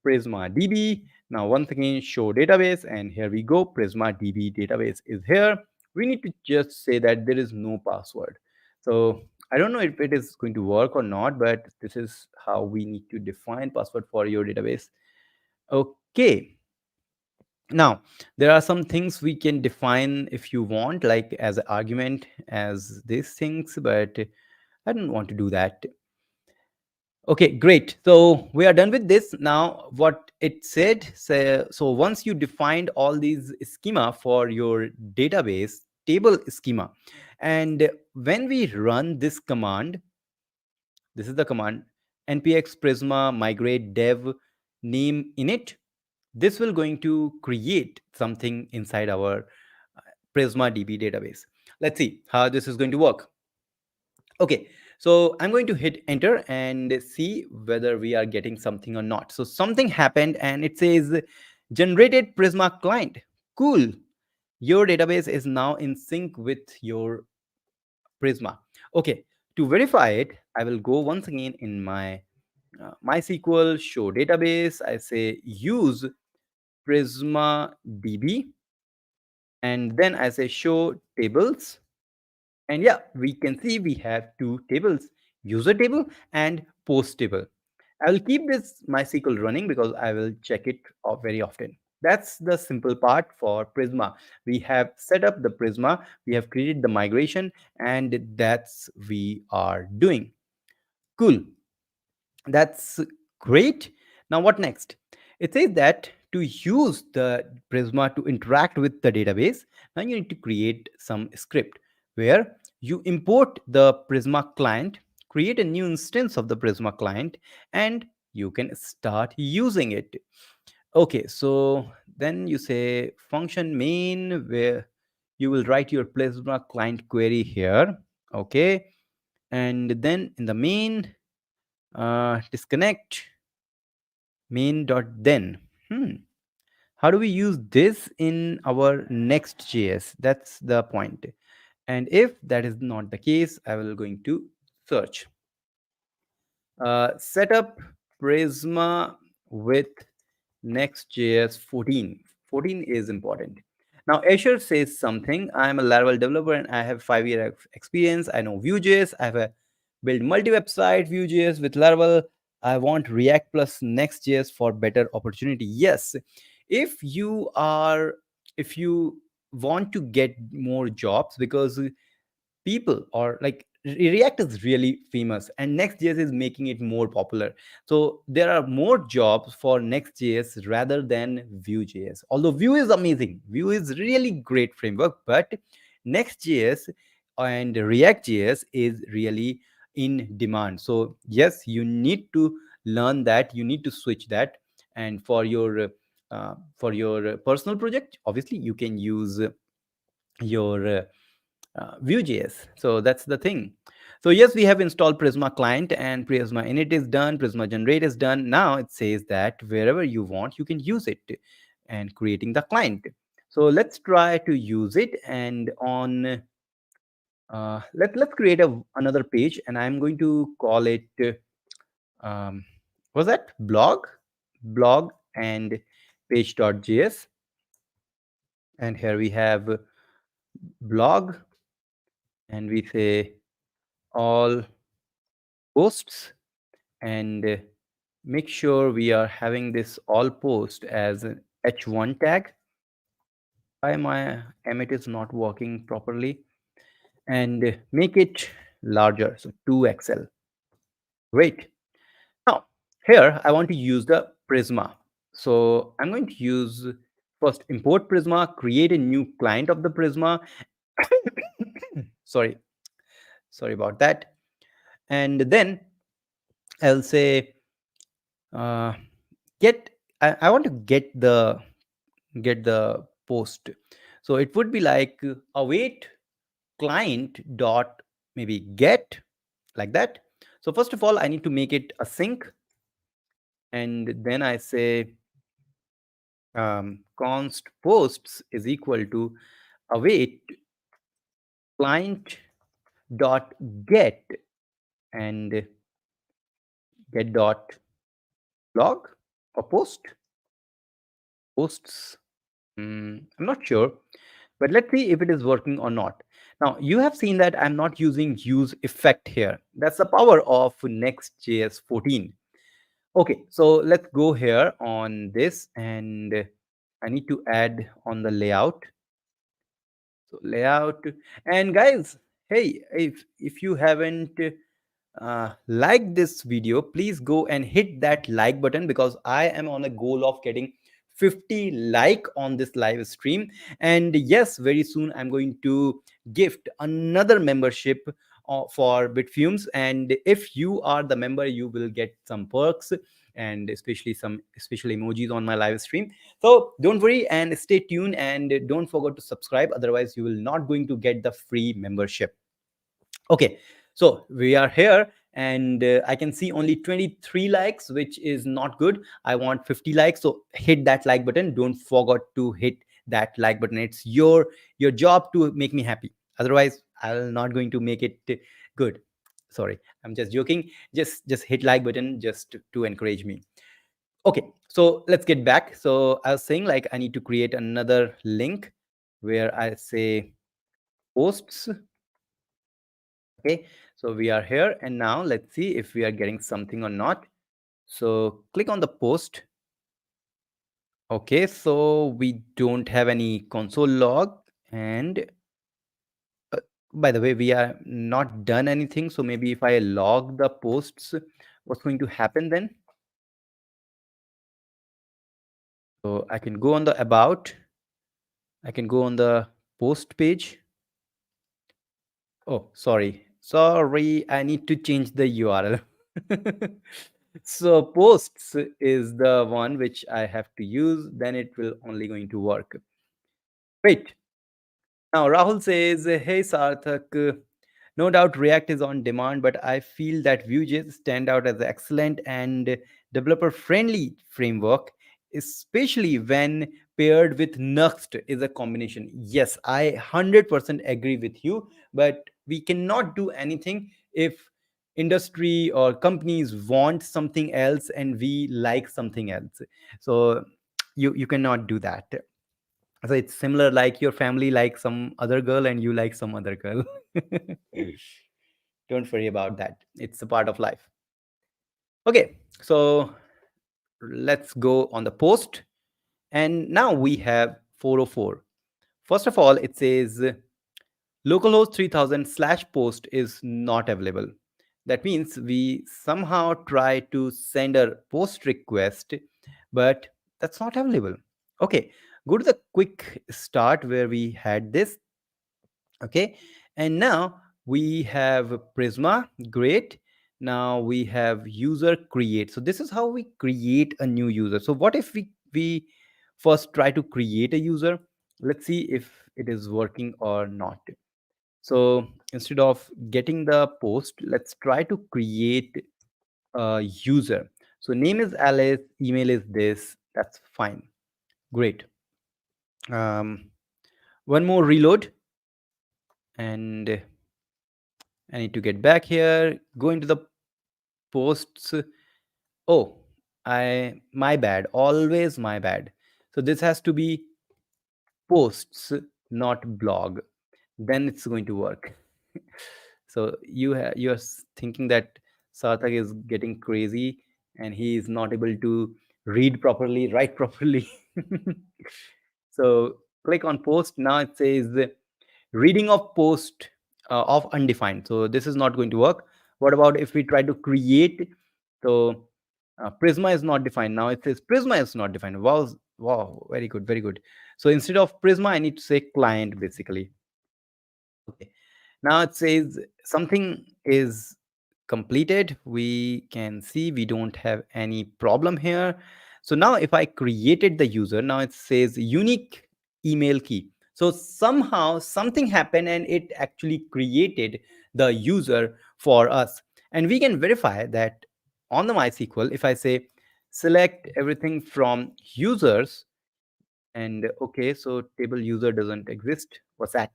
Prisma DB. Now once again show database, and here we go, Prisma DB database is here. We need to just say that there is no password. So I don't know if it is going to work or not, but this is how we need to define password for your database. Okay, now there are some things we can define if you want, like as an argument as these things, but I don't want to do that. Okay, great. So we are done with this. Now, what it said, so once you defined all these schema for your database, table schema, and when we run this command, this is the command npx prisma migrate dev name init. This will going to create something inside our Prisma DB database. Let's see how this is going to work. Okay, so I'm going to hit enter and see whether we are getting something or not. So something happened and it says generated Prisma client. Cool. Your database is now in sync with your Prisma. Okay, to verify it, I will go once again in my MySQL show database. I say use Prisma DB, and then I say show tables. And yeah, we can see we have two tables, user table and post table. I will keep this MySQL running because I will check it very often. That's the simple part for Prisma. We have set up the Prisma, we have created the migration, and that's we are doing. Cool. That's great. Now, what next? It says that to use the Prisma to interact with the database, now you need to create some script where you import the Prisma client, create a new instance of the Prisma client, and you can start using it. Okay, so then you say function main where you will write your Prisma client query here. Okay, and then in the main, disconnect main.then. How do we use this in our Next.js? That's the point. And if that is not the case, I will going to search. Set up Prisma with Next.js 14. 14 is important. Now, Asher says something. I'm a Laravel developer and I have 5-year experience. I know Vue.js. I have a build multi-website Vue.js with Laravel. I want React plus Next.js for better opportunity. Yes, if you are, if you want to get more jobs, because people or like React is really famous and Next.js is making it more popular. So there are more jobs for Next.js rather than Vue.js. Although Vue is amazing, Vue is really great framework, but Next.js and React.js is really in demand. So yes, you need to learn that, you need to switch that, and for your personal project, obviously you can use your Vue.js. So that's the thing. So yes, we have installed Prisma client and Prisma init is done, Prisma generate is done. Now it says that wherever you want, you can use it and creating the client. So let's try to use it, and on let's create another page, and I'm going to call it um, was that blog and page.js, and here we have blog, and we say all posts, and make sure we are having this all post as an h1 tag. Why my emit is not working properly, and make it larger, so 2xl. Great. Now here I want to use the Prisma, so I'm going to use first import Prisma, create a new client of the Prisma. sorry sorry about that. And then I'll say uh, get. I want to get the post. So it would be like await client dot maybe get, like that. So first of all, I need to make it a sync, and then I say const posts is equal to await client dot get, and get dot log or posts. I'm not sure, but let's see if it is working or not. Now you have seen that I'm not using use effect here. That's the power of Next.js 14. Okay, so let's go here on this, and I need to add on the layout. So layout, and guys, hey, if you haven't like this video, please go and hit that like button, because I am on a goal of getting 50 like on this live stream. And yes, very soon I'm going to gift another membership for Bitfumes, and if you are the member, you will get some perks, and especially some special emojis on my live stream. So don't worry and stay tuned, and don't forget to subscribe, otherwise you will not going to get the free membership. Okay, so we are here, and I can see only 23 likes, which is not good. I want 50 likes, so hit that like button. Don't forget to hit that like button. It's your job to make me happy. Otherwise, I'll not going to make it good. Sorry, I'm just joking. Just hit like button just to encourage me. Okay, so let's get back. So I was saying, like, I need to create another link where I say posts. Okay, so we are here, and now let's see if we are getting something or not. So click on the post. Okay, so we don't have any console log, and uh, by the way, we are not done anything. So maybe if I log the posts, what's going to happen then? So I can go on the about, I can go on the post page. Oh, sorry, I need to change the URL. So posts is the one which I have to use, then it will only going to work. Wait, now Rahul says, hey Sarthak, no doubt React is on demand, but I feel that Vue.js stand out as an excellent and developer friendly framework, especially when paired with Next is a combination. Yes, I 100% agree with you, but we cannot do anything if industry or companies want something else and we like something else. So you cannot do that. So it's similar, like your family likes some other girl and you like some other girl. Don't worry about that. It's a part of life. Okay, so let's go on the post. And now we have 404. First of all, it says localhost 3000 slash post is not available. That means we somehow try to send a post request, but that's not available. Okay, go to the quick start where we had this. Okay, and now we have Prisma. Great. Now we have user create. So this is how we create a new user. So what if we first try to create a user? Let's see if it is working or not. So instead of getting the post, let's try to create a user. So name is Alice, email is this. That's fine. Great. um, One more reload, and I need to get back here, go into the posts. Oh, my bad, always my bad. So this has to be posts, not blog. Then it's going to work. So you're thinking that Sarthak is getting crazy and he is not able to read properly, write properly. So click on post. Now it says reading of post of undefined. So this is not going to work. What about if we try to create? So Prisma is not defined. Now it says Prisma is not defined. Wow, wow, very good, very good. So instead of Prisma, I need to say client basically. Okay. Now it says something is completed. We can see we don't have any problem here. So now if I created the user, now it says unique email key. So somehow something happened and it actually created the user for us. And we can verify that on the MySQL. If I say select everything from users, and okay, so table user doesn't exist. What's that?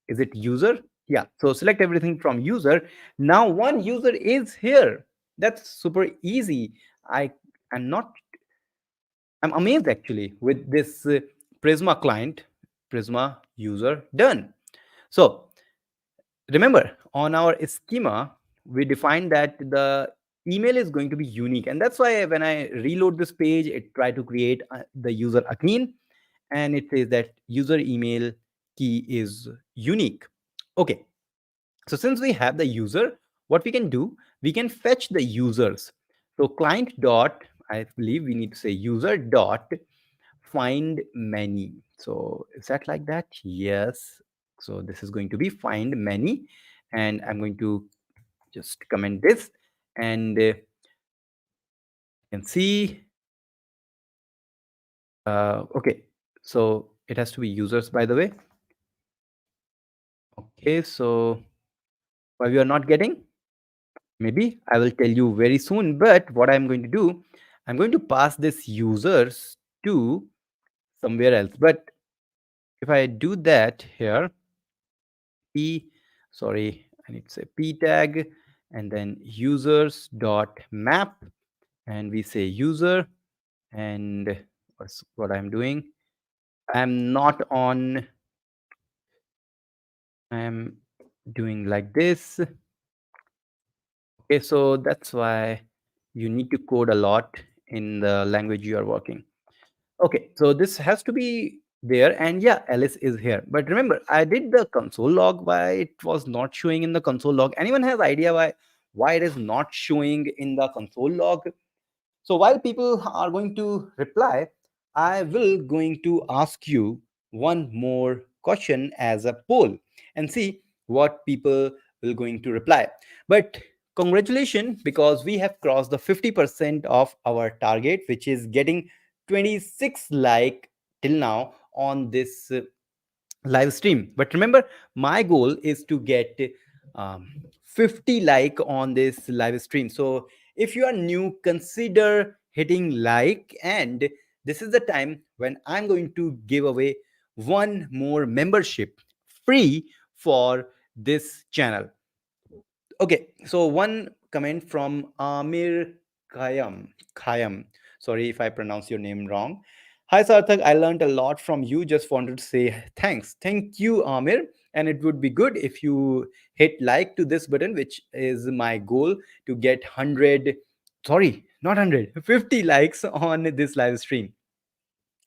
Is it user? Yeah, so select everything from user. Now one user is here. That's super easy. I am not, I'm amazed actually with this Prisma client. Prisma user done. So remember, on our schema we defined that the email is going to be unique, and that's why when I reload this page it try to create the user again, and it says that user email key is unique. Okay, so since we have the user, what we can do, we can fetch the users. So client dot, I believe we need to say user dot find many. So is that like that? Yes. So this is going to be find many, and I'm going to just comment this, and I can see. Okay, so it has to be users, by the way. Okay, so why we are not getting? Maybe I will tell you very soon. But what I'm going to do, I'm going to pass this users to somewhere else. But if I do that here, p, sorry, I need to say p tag, and then users dot map, and we say user, and what's what I'm doing? I'm not on. I'm doing like this. Okay, so that's why you need to code a lot in the language you are working. Okay, so this has to be there, and yeah, Alice is here. But remember, I did the console log. Why it was not showing in the console log? Anyone has idea why it is not showing in the console log? So while people are going to reply, I will going to ask you one more question as a poll and see what people will going to reply. But congratulations, because we have crossed the 50% of our target, which is getting 26 like till now on this live stream. But remember, my goal is to get um, 50 like on this live stream. So if you are new, consider hitting like, and this is the time when I'm going to give away one more membership free for this channel. Okay, so one comment from Amir Khayam. Sorry if I pronounce your name wrong. Hi Sarthak, I learned a lot from you. Just wanted to say thanks. Thank you, Amir. And it would be good if you hit like to this button, which is my goal to get 100, sorry, not 100, 50 likes on this live stream.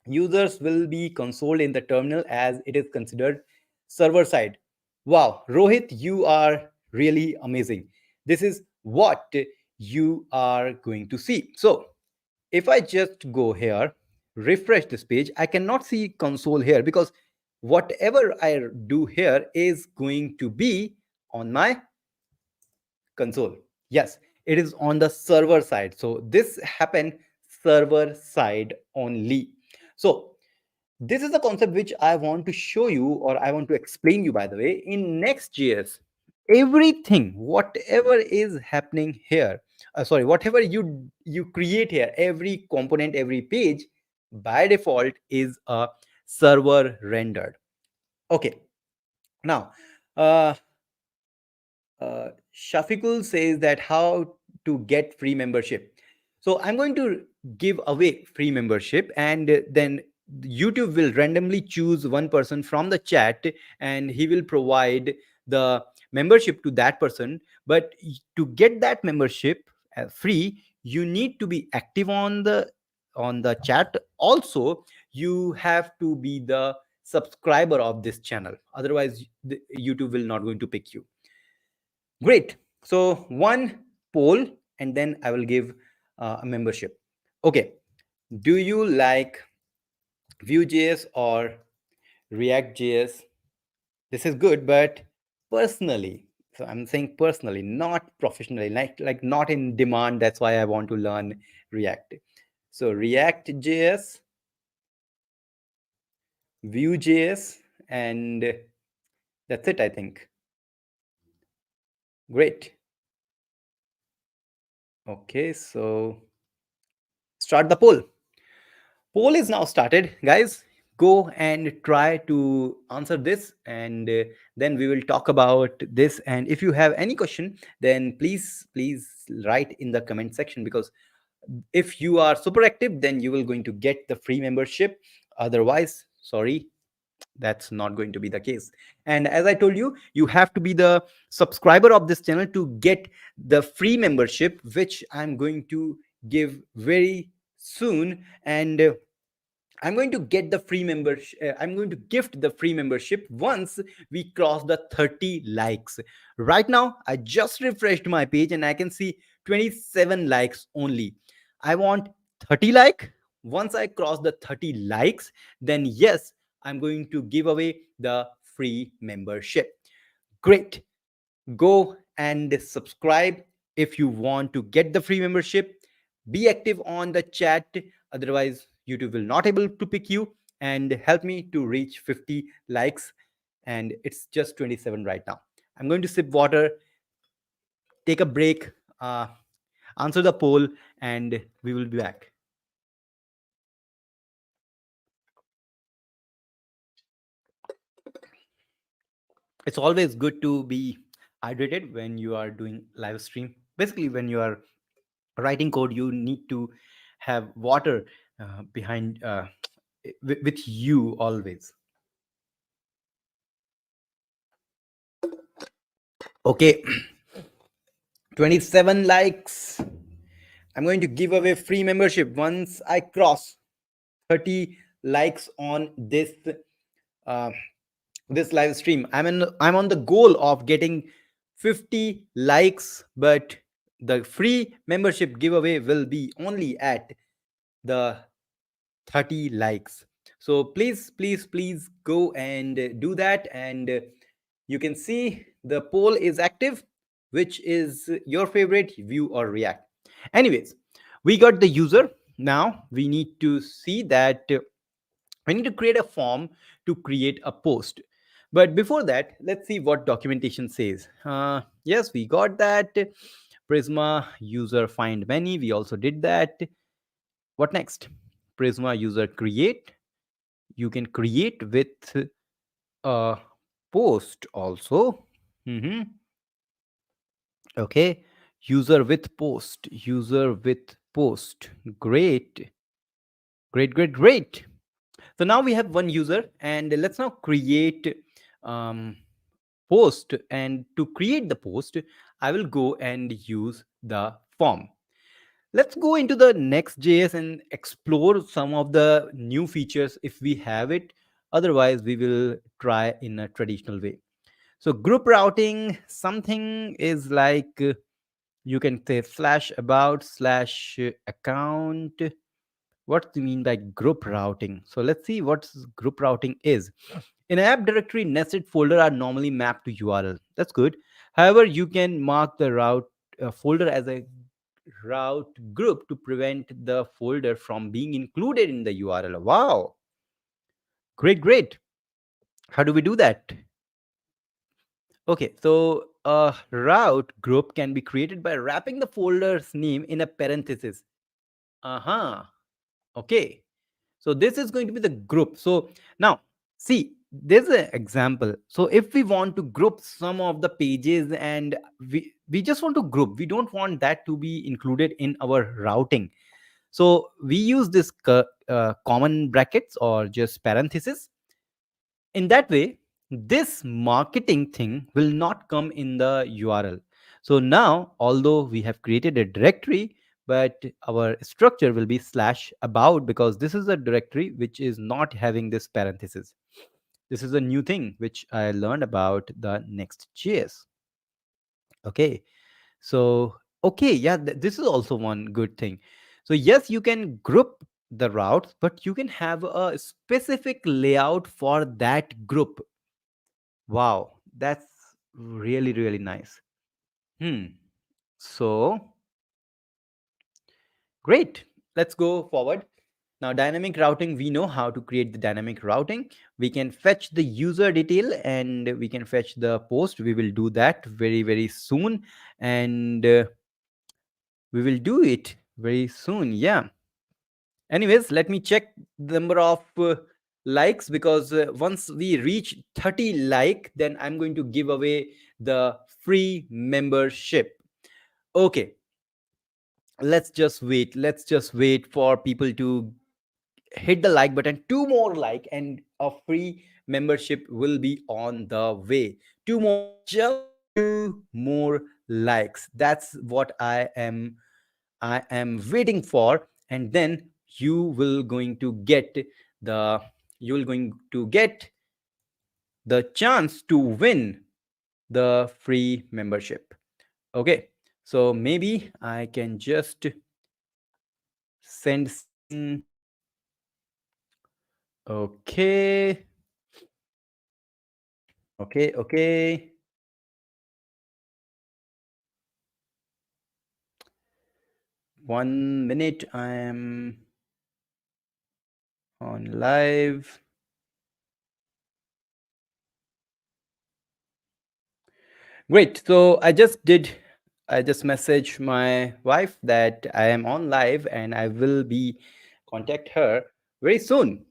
Users will be consoled in the terminal as it is considered server side. Wow, Rohit, you are really amazing. This is what you are going to see. So if I just go here, refresh this page, I cannot see console here because whatever I do here is going to be on my console. Yes, it is on the server side. So this happened server side only. So this is the concept which I want to show you, or I want to explain you, by the way, in Next.js. Everything, whatever is happening here, sorry, whatever you create here, every component, every page, by default is a server rendered. Okay, now, uh, Shafiqul says that how to get free membership. So I'm going to give away free membership, and then YouTube will randomly choose one person from the chat, and he will provide the membership to that person. But to get that membership free, you need to be active on the chat. Also, you have to be the subscriber of this channel. Otherwise, YouTube will not going to pick you. Great. So one poll, and then I will give a membership. Okay. Do you like Vue.js or React.js? This is good, but personally, So I'm saying personally, not professionally, like not in demand. That's why I want to learn React. So React.js, Vue.js, and that's it, I think. Great. Okay, so start the poll. Poll is now started, guys. Go and try to answer this, and then we will talk about this. And if you have any question, then please write in the comment section, because if you are super active, then you will going to get the free membership. Otherwise, sorry, that's not going to be the case. And as I told you, you have to be the subscriber of this channel to get the free membership, which I'm going to give very soon. And I'm going to get the free membership. I'm going to gift the free membership once we cross the 30 likes. Right now, I just refreshed my page and I can see 27 likes only. I want 30 like. Once I cross the 30 likes, then yes, I'm going to give away the free membership. Great. Go and subscribe if you want to get the free membership. Be active on the chat, otherwise YouTube will not able to pick you. And help me to reach 50 likes, and it's just 27 right now. I'm going to sip water, take a break, uh, answer the poll, and we will be back. It's always good to be hydrated when you are doing live stream. Basically, when you are writing code, you need to have water behind with you always. Okay. 27 likes. I'm going to give away free membership once I cross 30 likes on uh, this live stream. I'm on the goal of getting 50 likes, but the free membership giveaway will be only at the 30 likes. So please go and do that. And you can see the poll is active. Which is your favorite, Vue or React? Anyways, we got the user. Now we need to see that we need to create a form to create a post. But before that, let's see what documentation says. Yes, we got that. Prisma user find many, we also did that. What next? Prisma user create. You can create with a post also. hmm Okay. User with post. Great. Great. So now we have one user, and let's now create um, post. And to create the post, I will go and use the form. Let's go into the Next.js and explore some of the new features if we have it. Otherwise, we will try in a traditional way. So, group routing, something is like you can say slash about slash account. What do you mean by group routing? So, let's see what group routing is. In app directory, nested folder are normally mapped to URL. That's good. However, you can mark the route folder as a route group to prevent the folder from being included in the URL. Wow, great. How do we do that? Okay, so a route group can be created by wrapping the folder's name in a parenthesis. Uh-huh. Okay. So this is going to be the group. So now, see, there's an example. So if we want to group some of the pages, and we just want to group, we don't want that to be included in our routing. So we use this common brackets or just parenthesis. In that way, this marketing thing will not come in the URL. So now, although we have created a directory, but our structure will be slash about, because this is a directory which is not having this parenthesis. This is a new thing which I learned about the Next.js. Okay. So, okay, yeah, this is also one good thing. So, yes, you can group the routes, but you can have a specific layout for that group. Wow, that's Really, really nice. Hmm. So great. Let's go forward. Now, dynamic routing, we know how to create the dynamic routing. We can fetch the user detail and we can fetch the post. We will do that very, very soon. And we will do it very soon. Yeah. Anyways, let me check the number of likes, because once we reach 30 like, then I'm going to give away the free membership. Okay, let's just wait for people to hit the like button. Two more like and a free membership will be on the way. Two more, just two more likes. That's what I am waiting for. And then you will going to get the you will going to get the chance to win the free membership. Okay, so maybe I can just send something. Okay, okay. 1 minute, I am on live. Great. So I just messaged my wife that I am on live and I will be contact her very soon.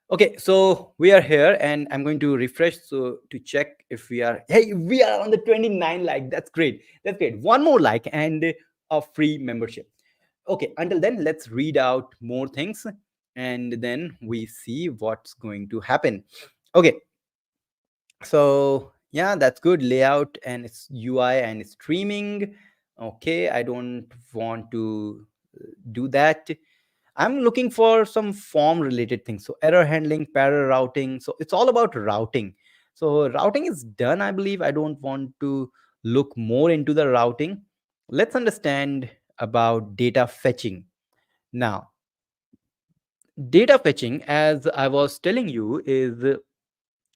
Okay, so we are here and I'm going to refresh so to check if we are, hey, we are on the 29 like. That's great. That's great. One more like and a free membership. Okay, until then, let's read out more things and then we see what's going to happen. Okay, so yeah, that's good. Layout and it's UI and streaming. Okay, I don't want to do that. I'm looking for some form related things. So error handling, para routing. So it's all about routing. So routing is done, I believe. I don't want to look more into the routing. Let's understand about data fetching. Now, data fetching, as I was telling you, is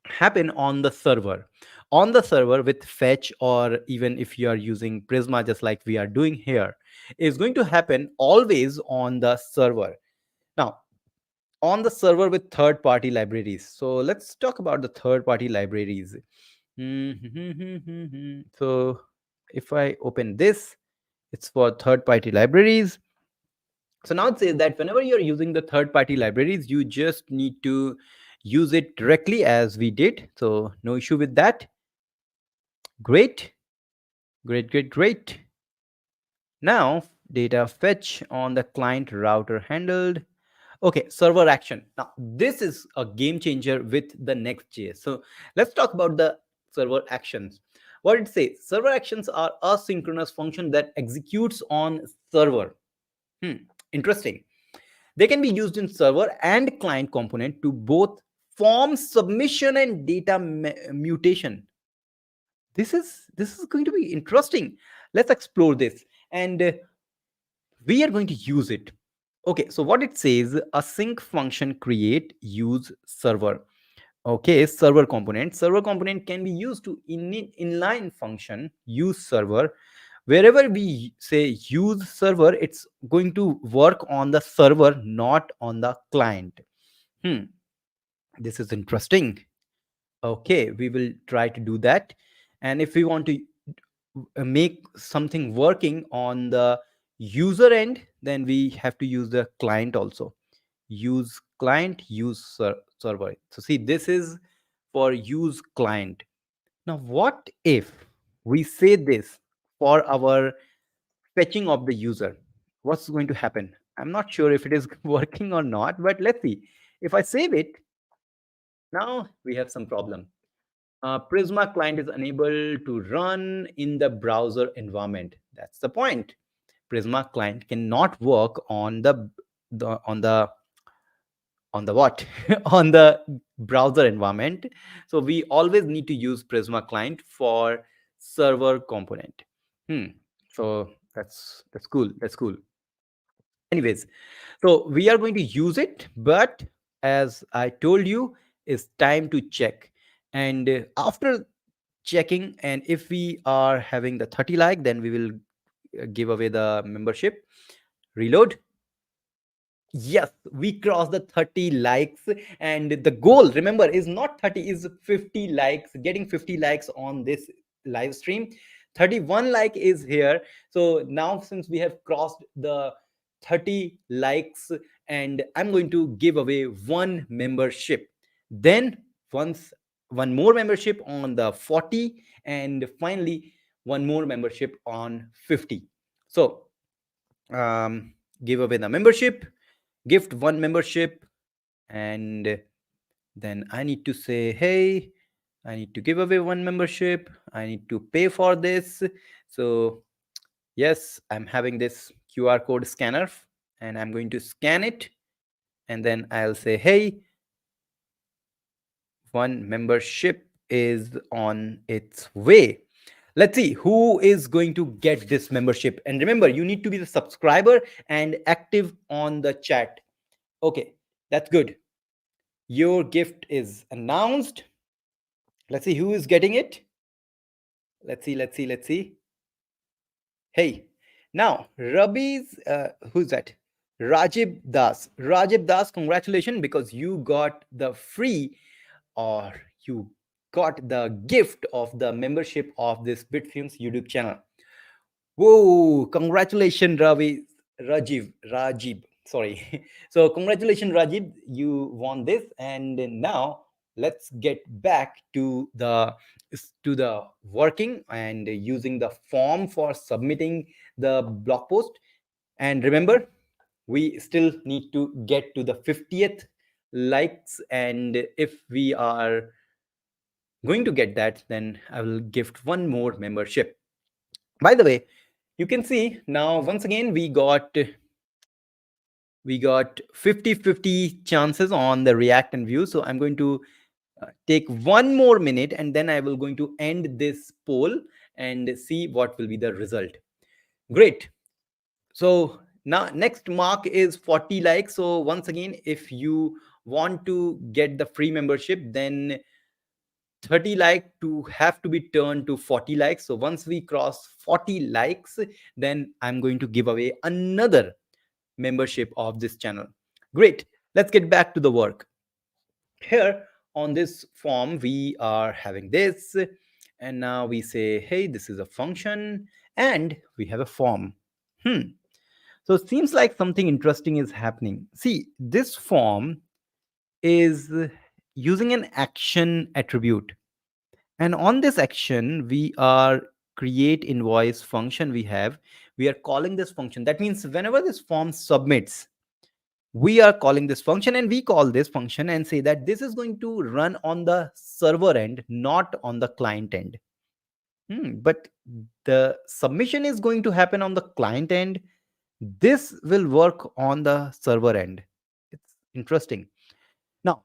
happen on the server with fetch, or even if you are using Prisma just like we are doing here, is going to happen always on the server. Now, on the server with third party libraries. So let's talk about the third party libraries. So if I open this, it's for third party libraries. So now it says that whenever you're using the third party libraries, you just need to use it directly as we did. So no issue with that. Great, great. Now, data fetch on the client router handled. Okay, server action. Now, this is a game changer with the Next.js. So let's talk about the server actions. What it says, server actions are asynchronous function that executes on server. Hmm, interesting. They can be used in server and client component to both form submission and data mutation. This is going to be interesting. Let's explore this, and we are going to use it. Okay, so what it says, a sync function create use server. Okay, server component can be used to inline function use server. Wherever we say use server, it's going to work on the server, not on the client. Hmm, this is interesting. Okay, we will try to do that. And if we want to make something working on the user end, then we have to use the client also. Use client, use server. So see, this is for use client. Now, what if we say this for our fetching of the user? What's going to happen? I'm not sure if it is working or not, but let's see. If I save it, now we have some problem. Prisma client is unable to run in the browser environment. That's the point. Prisma client cannot work on the on the what on the browser environment. So we always need to use Prisma client for server component. Hmm. So that's cool. That's cool. Anyways, so we are going to use it, but as I told you, it's time to check. And after checking, and if we are having the 30 like, then we will give away the membership. Reload. Yes, we crossed the 30 likes, and the goal, remember, is not 30, is 50 likes, getting 50 likes on this live stream. 31 like is here. So now, since we have crossed the 30 likes, and I'm going to give away one membership. Then once, one more membership on the 40, and finally one more membership on 50. So um, give away the membership, gift one membership, and then I need to say, hey, I need to give away one membership, I need to pay for this. So yes, I'm having this QR code scanner, and I'm going to scan it, and then I'll say, hey, one membership is on its way. Let's see who is going to get this membership. And remember, you need to be the subscriber and active on the chat. Okay, that's good. Your gift is announced. Let's see who is getting it. Let's see. Hey, now Rabi's, who's that? Rajib Das, congratulations, because you got the free, or you got the gift of the membership of this Bitfilms YouTube channel. Whoa, congratulations, Rajiv. Sorry. So, congratulations, Rajiv. You won this. And now let's get back to the working and using the form for submitting the blog post. And remember, we still need to get to the 50th likes. And if we are going to get that, then I will gift one more membership. By the way, you can see now, once again, we got 50-50 chances on the React and Vue. So I'm going to take one more minute, and then I will going to end this poll and see what will be the result. Great. So now next mark is 40 likes. So once again, if you want to get the free membership, then 30 like to have to be turned to 40 likes. So once we cross 40 likes, then I'm going to give away another membership of this channel. Great. Let's get back to the work. Here on this form, we are having this, and now we say, hey, this is a function, and we have a form. So it seems like something interesting is happening. See, this form is using an action attribute. And on this action, we are create invoice function we are calling this function. That means whenever this form submits, we are calling this function, and we call this function and say that this is going to run on the server end, not on the client end. But the submission is going to happen on the client end. This will work on the server end. It's interesting. Now,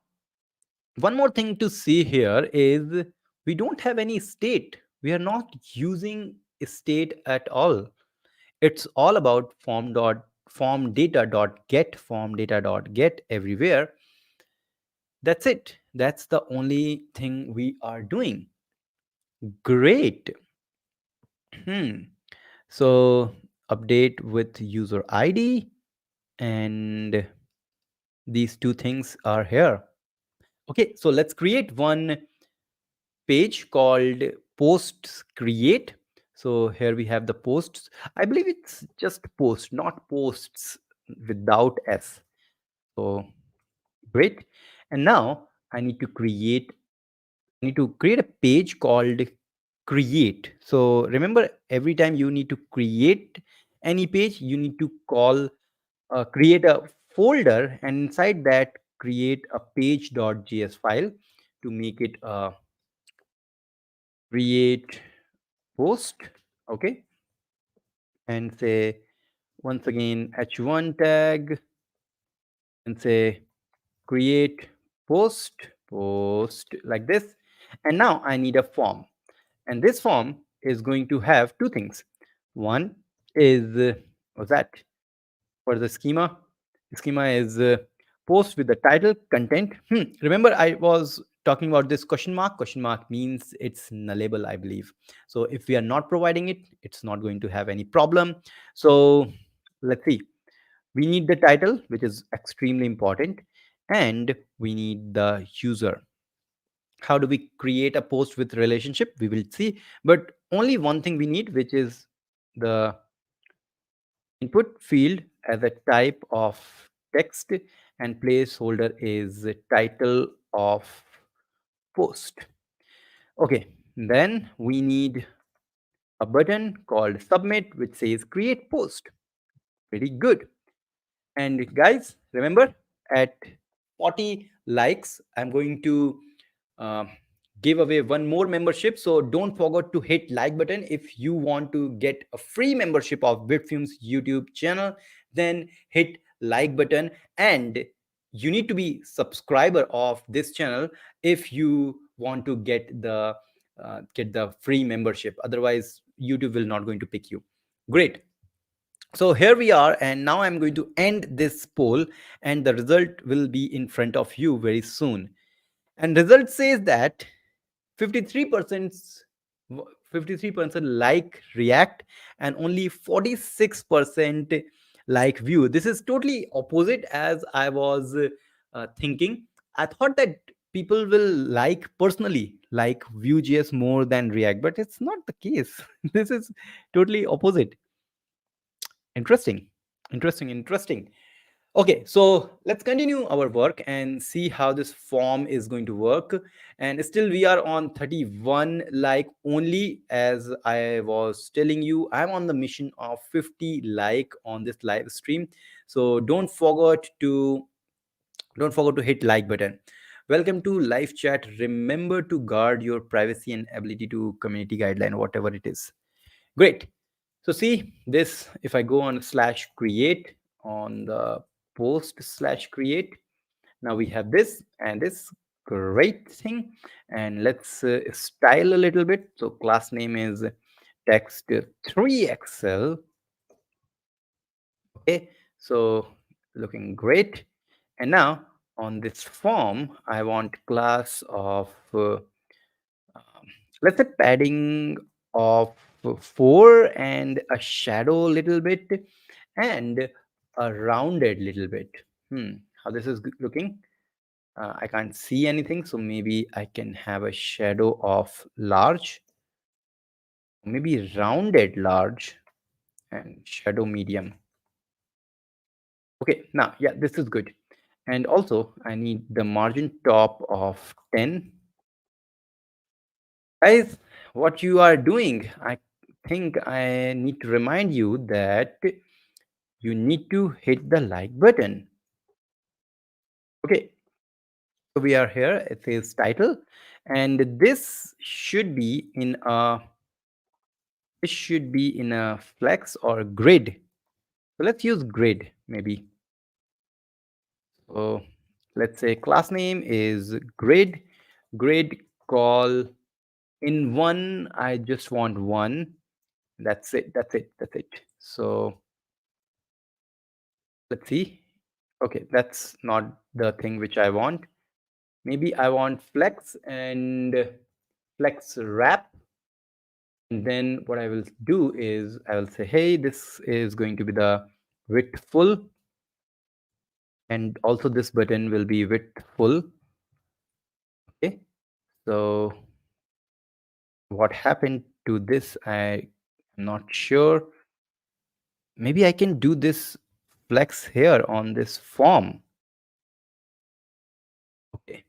one more thing to see here is we don't have any state. We are not using state at all. It's all about form data dot get everywhere. That's it. That's the only thing we are doing. Great. Hmm. So update with user ID, and these two things are here. Okay, so let's create one page called posts create. So here we have the posts. I believe it's just post, not posts without s. So great. And now I need to create a page called create. So remember, every time you need to create any page, you need to call create a folder, and inside that create a page.js file to make it a create post. Okay, and say once again h1 tag, and say create post like this. And now I need a form, and this form is going to have two things. One is what's that? For the schema is post with the title content. Remember, I was talking about this question mark means it's nullable, I believe. So if we are not providing it, it's not going to have any problem. So let's see. We need the title, which is extremely important, and we need the user. How do we create a post with relationship? We will see, but only one thing we need, which is the input field as a type of text, and placeholder is the title of post. Okay, then we need a button called submit, which says create post. Pretty good. And guys, remember, at 40 likes, I'm going to uh, give away one more membership. So don't forget to hit like button if you want to get a free membership of Bitfume's YouTube channel. Then hit like button, and you need to be subscriber of this channel if you want to get the free membership. Otherwise, YouTube will not going to pick you. Great. So here we are, and now I'm going to end this poll, and the result will be in front of you very soon. And result says that 53% 53% like React, and only 46% like Vue. This is totally opposite as I was thinking. I thought that people will like personally like Vue.js more than React, but it's not the case. This is totally opposite. Interesting, interesting. Okay, so let's continue our work and see how this form is going to work. And still we are on 31 like only. As I was telling you, I'm on the mission of 50 like on this live stream. So don't forget to hit like button. Welcome to live chat. Remember to guard your privacy and ability to community guideline, whatever it is. Great. So see this, if I go on slash create on the post slash create, now we have this and this great thing. And let's style a little bit. So class name is text 3xl. Okay, so looking great. And now on this form, I want class of um, let's say padding of 4, and a shadow little bit, and a rounded little bit. How this is looking? I can't see anything, so maybe I can have a shadow of large, maybe rounded large, and shadow medium. Okay, now yeah, this is good. And also I need the margin top of 10. Guys, what you are doing, I think I need to remind you that you need to hit the like button. Okay, so we are here. It says title, and this should be in a flex or grid. So let's use grid maybe. So let's say class name is grid. Grid call in one. I just want one. That's it. That's it. That's it. So let's see. Okay, that's not the thing which I want. Maybe I want flex and flex wrap. And then what I will do is I will say, hey, this is going to be the width full, and also this button will be width full. Okay, so what happened to this? I'm not sure. Maybe I can do this flex here on this form. Okay.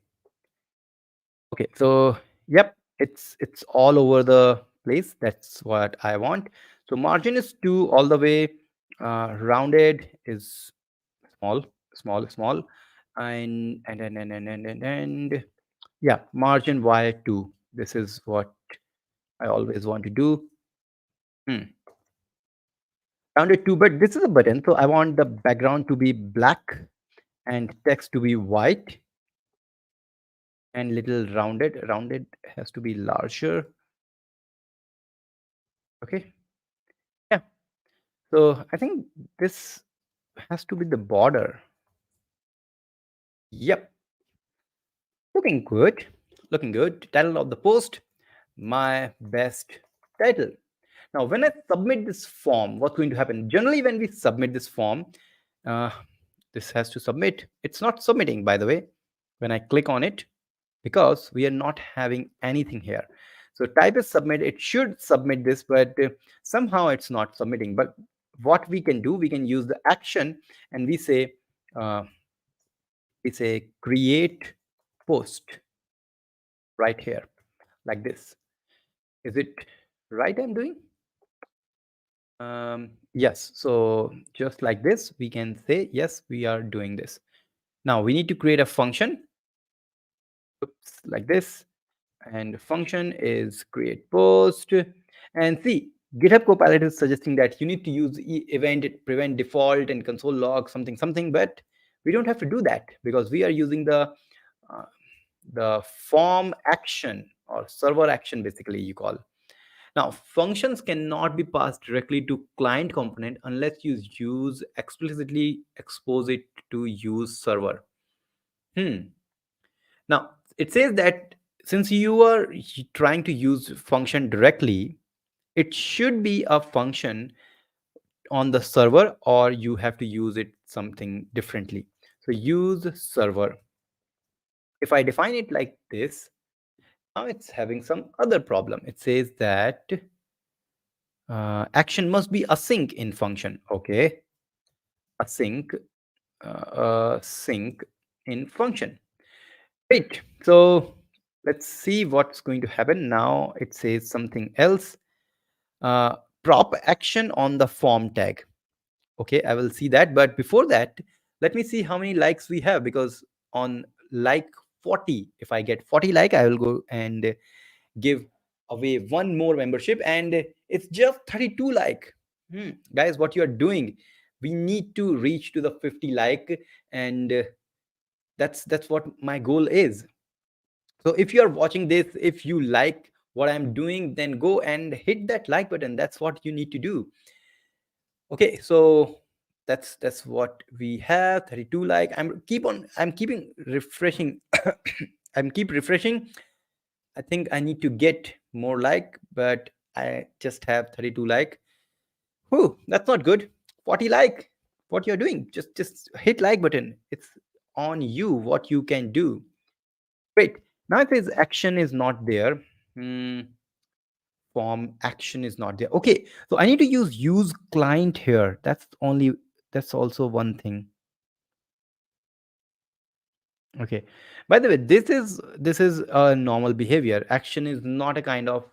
Okay, so yep, it's all over the place. That's what I want. So margin is 2 all the way. Rounded is small, small, and yeah, margin y 2. This is what I always want to do. Hmm. Rounded 2, but this is a button, so I want the background to be black and text to be white and little rounded. Rounded has to be larger. Okay. Yeah. So I think this has to be the border. Yep, looking good. looking good. Title of the post, my best title. Now, when I submit this form, what's going to happen? Generally, when we submit this form, uh, this has to submit. It's not submitting, by the way, when I click on it, because we are not having anything here. So type is submit. It should submit this, but somehow it's not submitting. But what we can do, we can use the action, and uh, we say create post right here, like this. Is it right I'm doing? Yes, so just like this, we can say, yes, we are doing this. Now we need to create a function. Oops, like this. And the function is create post. And see, GitHub Copilot is suggesting that you need to use event, prevent default, and console log something something, but we don't have to do that because we are using uh, the form action or server action, basically you call. Now, functions cannot be passed directly to client component unless you use explicitly expose it to use server. Hmm. Now, it says that since you are trying to use function directly, it should be a function on the server or you have to use it something differently. So use server. If I define it like this, now it's having some other problem. It says that action must be async in function. Okay, async, sync in function. Great. So let's see what's going to happen. Now it says something else. Uh, Prop action on the form tag. Okay, I will see that. But before that, let me see how many likes we have, because on like 40, if I get 40 like, I will go and give away one more membership, and it's just 32 like. Guys, what you are doing, we need to reach to the 50 like, and that's what my goal is. So if you are watching this, if you like what I'm doing, then go and hit that like button. That's what you need to do. Okay, so that's what we have. 32 like. I'm keeping refreshing. I'm keep refreshing. I think I need to get more like, but I just have 32 like. Whew, that's not good. 40 like. What you're doing? Just hit like button. It's on you what you can do. Great. Now it says action is not there. Hmm, form action is not there. Okay, so I need to use client here. That's also one thing. Okay. By the way, this is a normal behavior. Action is not a kind of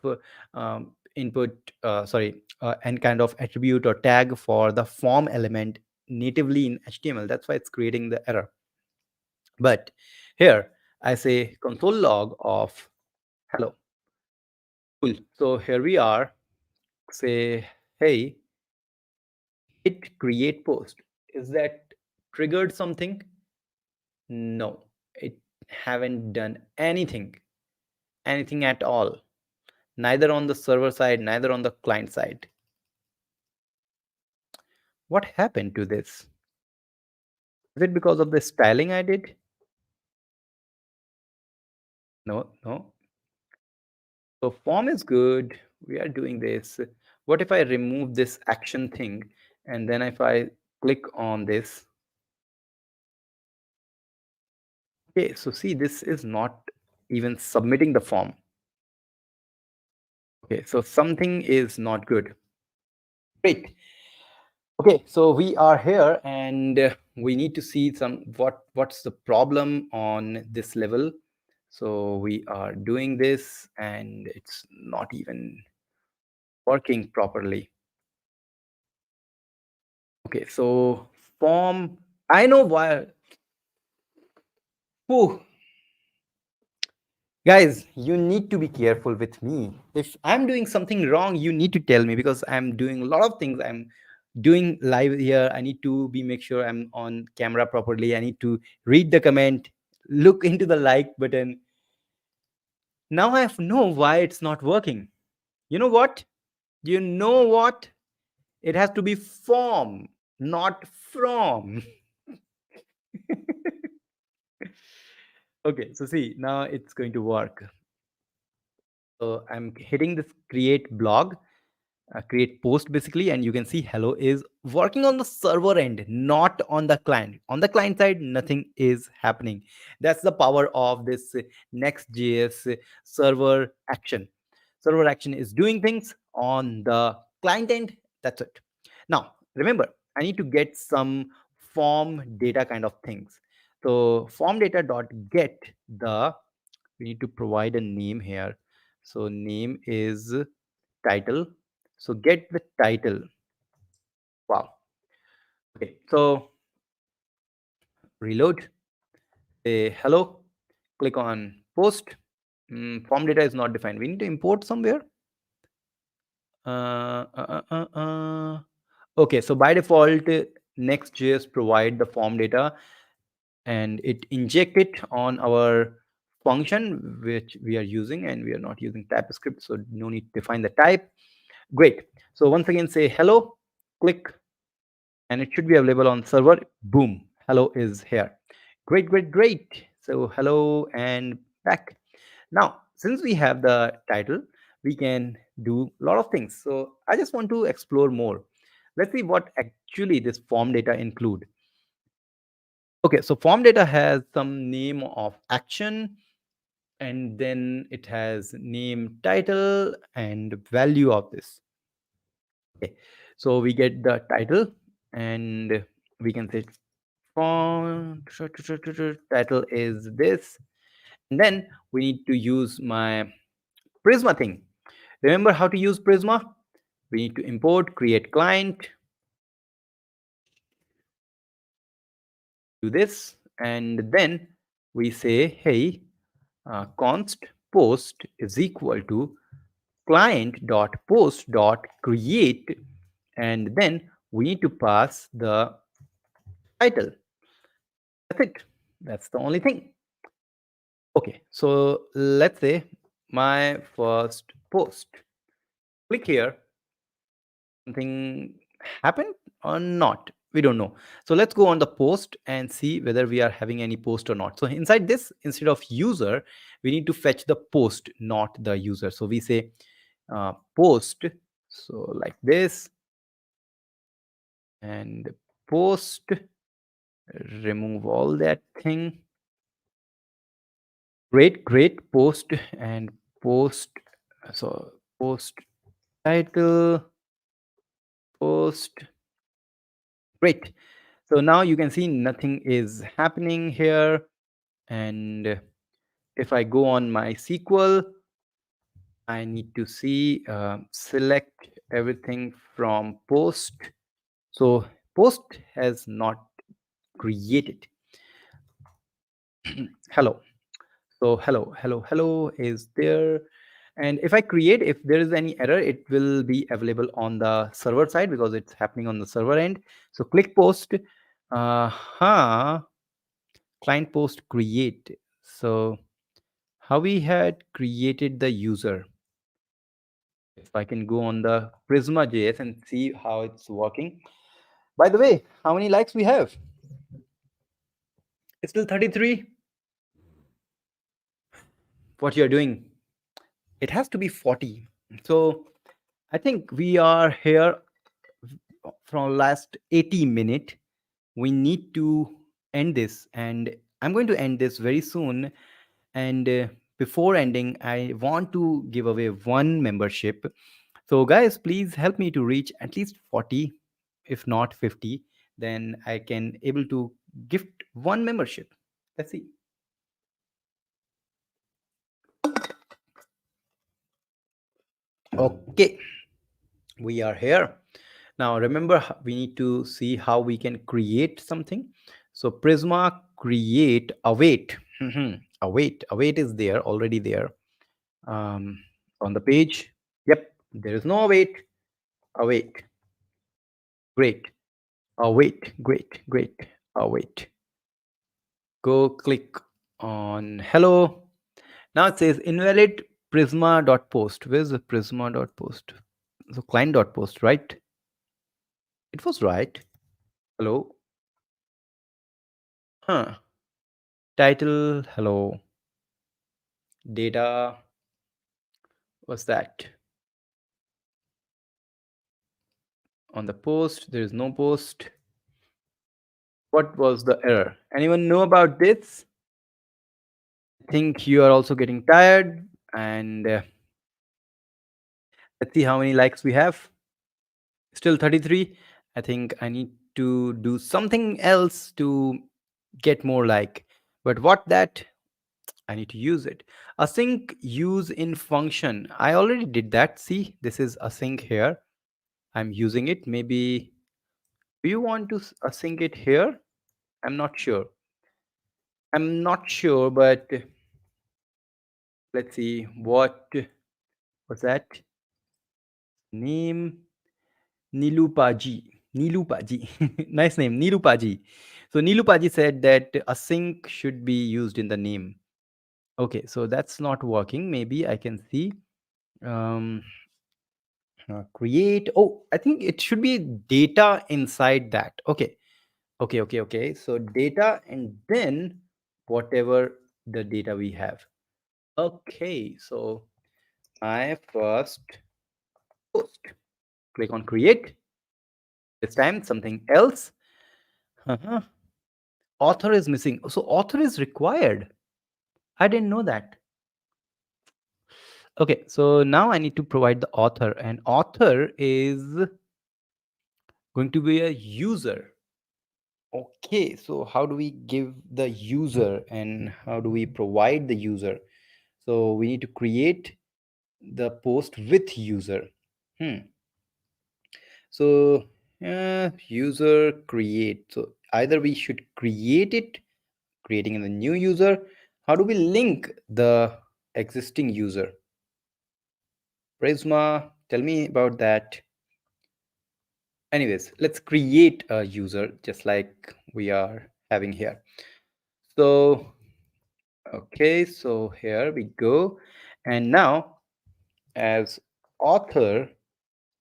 input, sorry, and kind of attribute or tag for the form element natively in HTML. That's why it's creating the error. But here I say console log of hello. Cool. So here we are. Say, hey, hit create post. Is that triggered something? No, it haven't done anything at all, neither on the server side, neither on the client side. What happened to this? Is it because of the styling I did? No, no. So form is good. We are doing this. What if I remove this action thing, and then if I click on this? Okay, so see, this is not even submitting the form. Okay, so something is not good. Great. Okay, so we are here, and we need to see what's the problem on this level. So we are doing this, and it's not even working properly. Okay, so form. I know why. Whew. Guys, you need to be careful with me. If I'm doing something wrong, you need to tell me, because I'm doing a lot of things. I'm doing live here. I need to be make sure I'm on camera properly. I need to read the comment, look into the like button. Now I know why it's not working. You know what? You know what? It has to be form, not from. Okay, so see, now it's going to work. So I'm hitting this create blog, create post basically, and you can see hello is working on the server end, not on the client. On the client side, nothing is happening. That's the power of this Next.js server action. Server action is doing things on the client end. That's it. Now, remember, I need to get some form data kind of things. So form data dot get the, we need to provide a name here. So name is title. So get the title. Wow. Okay. So reload. Say hello. Click on post. Form data is not defined. We need to import somewhere. Uh, uh, uh, uh, uh. Okay. So by default, Next.js provide the form data and it inject it on our function which we are using, and we are not using TypeScript, so no need to define the type. Great. So once again, say hello. Click and it should be available on server. Boom, hello is here. Great, great, great. So hello and back. Now since we have the title, we can do a lot of things. So I just want to explore more. Let's see what actually this form data include. Okay, so form data has some name of action, and then it has name, title, and value of this. Okay, so we get the title, and we can say font title is this, and then we need to use my Prisma thing. Remember how to use Prisma? We need to import create client, do this, and then we say hey, const post is equal to client dot post dot create, and then we need to pass the title. That's it. That's the only thing. Okay, so let's say my first post. Click here. Something happened or not? We don't know. So let's go on the post and see whether we are having any post or not. So inside this, instead of user, we need to fetch the post, not the user. So we say post. So like this, and post, remove all that thing. Great, great, post and post. So post title, post. Great. So now you can see nothing is happening here. And if I go on my SQL, I need to see select everything from post. So post has not created. Hello. So hello, hello, hello is there. And if I create, if there is any error, it will be available on the server side because it's happening on the server end. So click post. Uh-huh. Client post create. So how we had created the user. If I can go on the Prisma JS and see how it's working. By the way, how many likes we have? It's still 33. What you're doing? It has to be 40. So I think we are here from last 80 minute. We need to end this, and I'm going to end this very soon. And before ending, I want to give away one membership. So guys, please help me to reach at least 40, if not 50, then I can able to gift one membership. Let's see. Okay, we are here. Now remember, we need to see how we can create something. So Prisma create await. Await is there, already there, um, on the page. Yep, there is no await. Await. Great. Await. Great. Great. Await. Go click on hello. Now it says invalid prisma.post. Where's the prisma.post? So client.post, right? It was right. Hello. Huh. Title, hello. Data, what's that? On the post, there is no post. What was the error? Anyone know about this? I think you are also getting tired. And let's see how many likes we have. Still 33. I think I need to do something else to get more like. But what that? I need to use it. Async use in function. I already did that. See, this is async here. I'm using it. Maybe do you want to async it here? I'm not sure. I'm not sure, but let's see. What was that? Name Nilupaji. Nilupaji. Nice name, Nilupaji. So Nilupaji said that async should be used in the name. Okay, so that's not working. Maybe I can see. Um, Create. Oh, I think it should be data inside that. Okay, okay. So data and then whatever the data we have. Okay, so my first post. Click on create. This time something else. Uh-huh. Author is missing. So author is required. I didn't know that. Okay, so now I need to provide the author, and author is going to be a user. Okay, so how do we give the user and how do we provide the user? So we need to create the post with user. Hmm. So user create. So either we should create it, creating a new user. How do we link the existing user? Prisma, tell me about that. Anyways, let's create a user just like we are having here. So, okay, so here we go. And now, as author,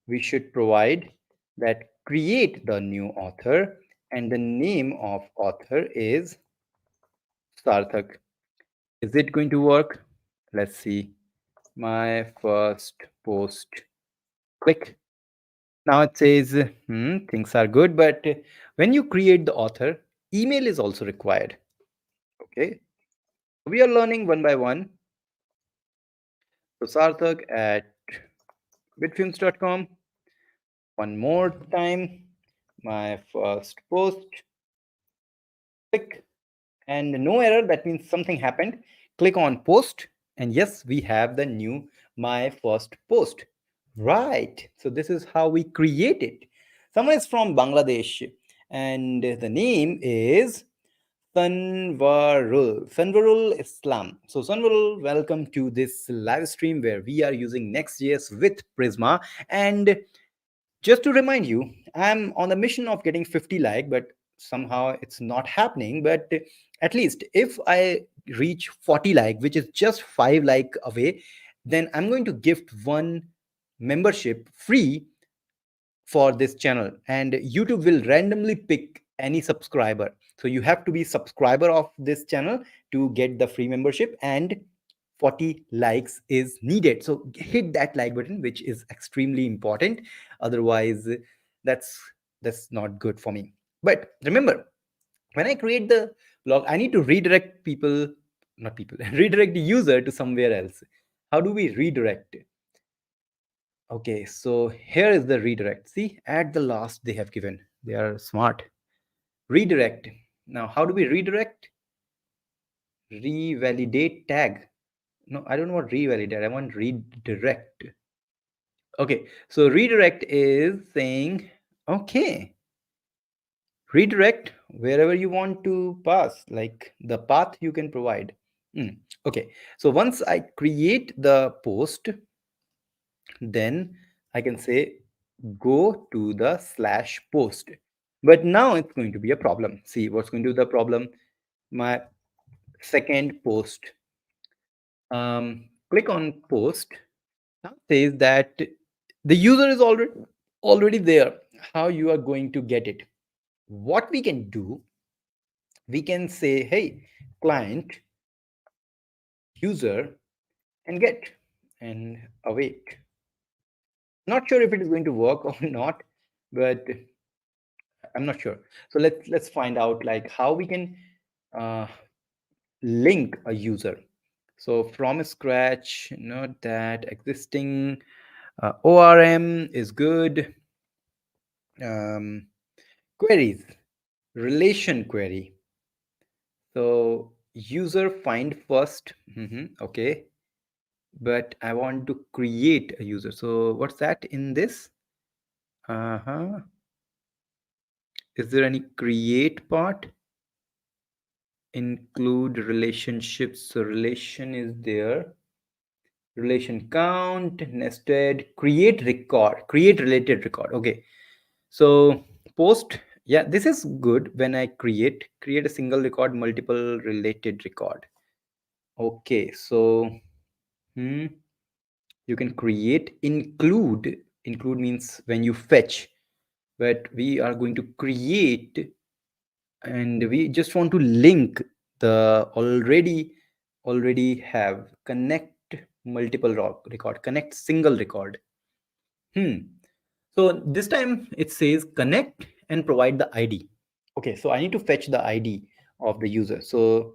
we should provide that create the new author, and the name of author is Sarthak. Is it going to work? Let's see. My first post. Click. Now it says things are good, but when you create the author, email is also required. Okay, we are learning one by one. So Sarthak at bitfilms.com. One more time, my first post. Click, and no error. That means something happened. Click on post, and yes, we have the new my first post. Right. So this is how we create it. Someone is from Bangladesh, and the name is Sanvarul Islam. So Sanvarul, welcome to this live stream where we are using Next.js with Prisma. And just to remind you, I'm on the mission of getting 50 like, but somehow it's not happening. But at least if I reach 40 like, which is just 5 like away, then I'm going to gift one membership free for this channel, and YouTube will randomly pick any subscriber. So you have to be subscriber of this channel to get the free membership, and 40 likes is needed. So hit that like button, which is extremely important. Otherwise, that's that's not good for me. But remember, when I create the blog, I need to redirect people, not people, redirect the user to somewhere else. How do we redirect? Okay, so here is the redirect. See, at the last they have given. They are smart. Redirect. Now, how do we redirect? Revalidate tag. No, I don't want revalidate. I want redirect. Okay, so redirect is saying, okay, redirect wherever you want to pass, like the path you can provide. Okay, so once I create the post, then I can say go to the slash post. But now it's going to be a problem. See what's going to be the problem. My second post. Click on post. Now it says that the user is already there. How you are going to get it? What we can do, we can say, hey, client, user, and get, and await. Not sure if it is going to work or not, but I'm not sure. So let's find out like how we can uh, link a user. So from scratch, not that existing ORM is good. Um, Queries, relation query. So user find first. Okay, but I want to create a user. So what's that in this? Uh-huh. Is there any create part? Include relationships. So relation is there. Relation count, nested, create record, create related record. Okay. So post, yeah, this is good when I create a single record, multiple related record. Okay, so hmm, you can create include means when you fetch, but we are going to create and we just want to link the already have connect multiple record, connect single record. hmm so this time it says connect and provide the ID. Okay, so I need to fetch the ID of the user. So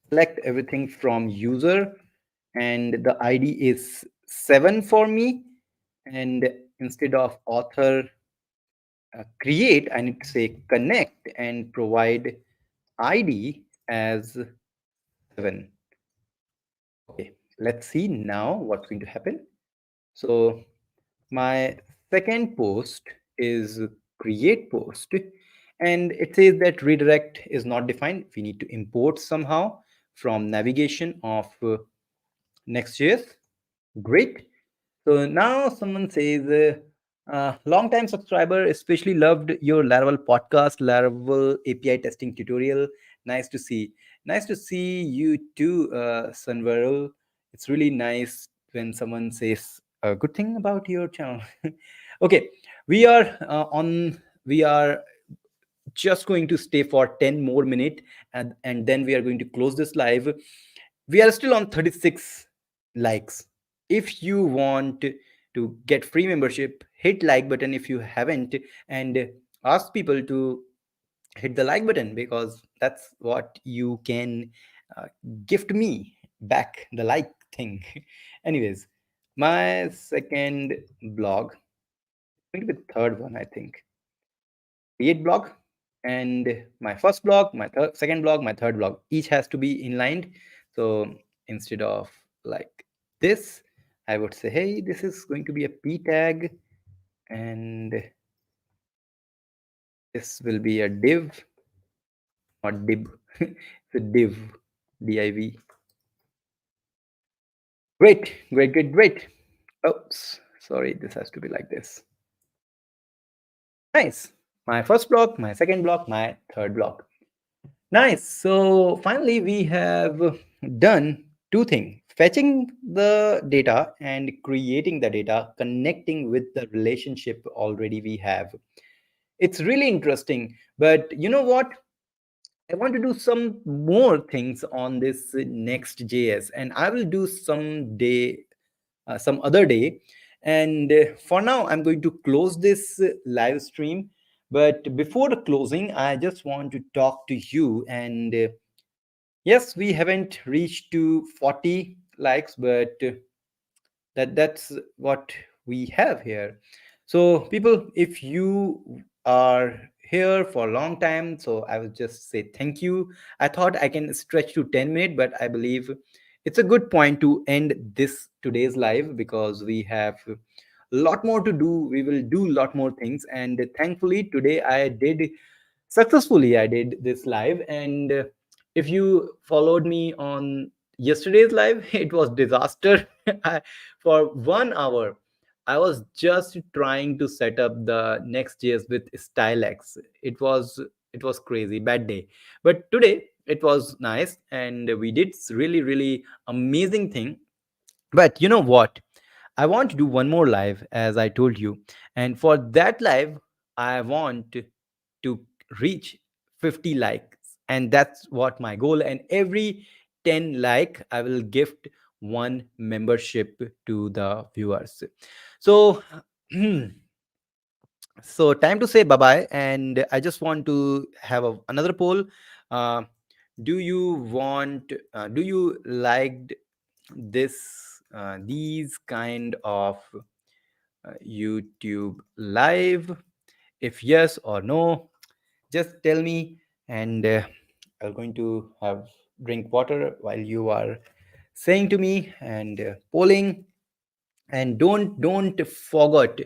select everything from user, and the ID is 7 for me. And instead of author create, I need to say connect and provide ID as 7. Okay, let's see now what's going to happen. So my second post is create post, and it says that redirect is not defined. We need to import somehow from navigation of Next.js. Great. So now someone says, long time subscriber, especially loved your Laravel podcast, Laravel API testing tutorial. Nice to see. Nice to see you too, Sanvarul. It's really nice when someone says a good thing about your channel. Okay, we are we are just going to stay for 10 more minutes, and then we are going to close this live. We are still on 36 likes. If you want to get free membership, hit like button if you haven't, and ask people to hit the like button, because that's what you can uh, gift me back, the like thing. Anyways, my second blog, going to be the third one, I think. Create blog, and my first blog, my second blog, my third blog, each has to be inlined. So instead of like this, I would say, hey, this is going to be a p tag, and this will be a div, not dib. It's a div, div. Great, great, great, great. Oops, sorry, this has to be like this. Nice. My first block, my second block, my third block. Nice. So finally, we have done two things: fetching the data and creating the data, connecting with the relationship already we have. It's really interesting. But you know what? I want to do some more things on this Next.js, and I will do some other day. And for now, I'm going to close this live stream. But before the closing, I just want to talk to you. And yes, we haven't reached to 40 likes, but that's what we have here. So people, if you are here for a long time, so I will just say thank you. I thought I can stretch to 10 minutes, but I believe it's a good point to end this today's live, because we have a lot more to do. We will do a lot more things, and thankfully today I did successfully, I did this live. And if you followed me on yesterday's live, it was disaster. For 1 hour I was just trying to set up the Next.js with stylex. It was crazy bad day, but today it was nice, and we did really amazing thing. But you know what, I want to do one more live, as I told you. And for that live, I want to reach 50 likes and that's what my goal. And every 10 like, I will gift one membership to the viewers. So so time to say bye bye, and I just want to have another poll. uh, do you want do you liked this these kind of YouTube live? If yes or no, just tell me. And I'm going to have drink water while you are saying to me and polling. And don't forget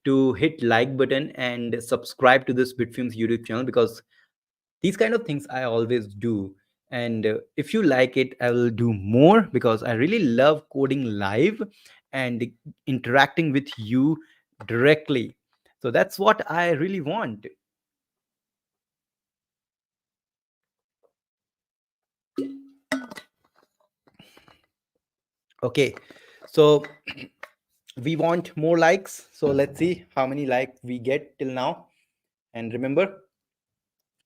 to hit like button and subscribe to this Bitfilms YouTube channel, because these kind of things I always do. And if you like it, I will do more, because I really love coding live and interacting with you directly. So that's what I really want. Okay, so we want more likes, so let's see how many likes we get till now. And remember,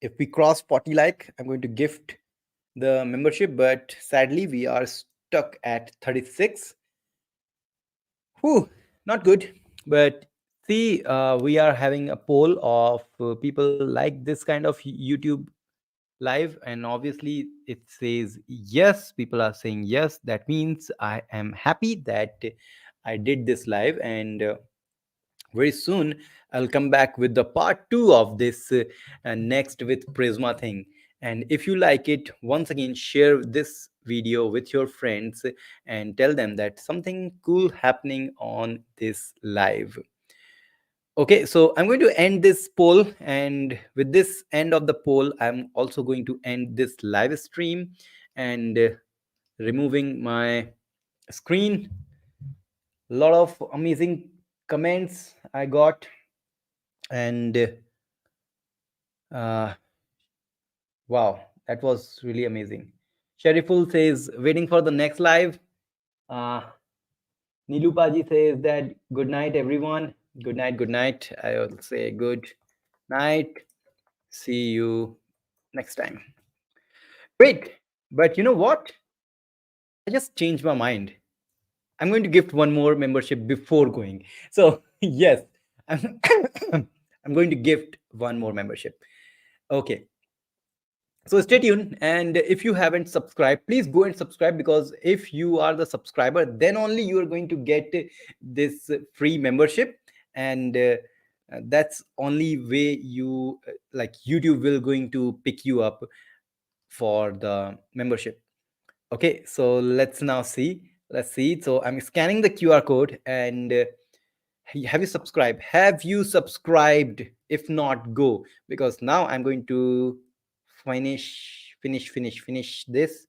if we cross 40 like, I'm going to gift the membership, but sadly we are stuck at 36. Whew, not good. But see, we are having a poll of people like this kind of YouTube live, and obviously it says yes. People are saying yes. That means I am happy that I did this live, and very soon I'll come back with the part 2 of this next with Prisma thing. And if you like it, once again share this video with your friends and tell them that something cool happening on this live. Okay, so I'm going to end this poll, and with this end of the poll, I'm also going to end this live stream and removing my screen. A lot of amazing comments I got, and uh, wow, that was really amazing. Shariful says, waiting for the next live. Uh, Nilupaji says that good night, everyone. Good night, good night. I will say good night. See you next time. Wait, but you know what? I just changed my mind. I'm going to gift one more membership before going. So, yes, I'm, I'm going to gift one more membership. Okay, so stay tuned, and if you haven't subscribed, please go and subscribe, because if you are the subscriber, then only you are going to get this free membership. And that's only way you like YouTube will going to pick you up for the membership. Okay, so let's now see. Let's see. So I'm scanning the QR code, and have you subscribed? Have you subscribed? If not, go, because now I'm going to finish this.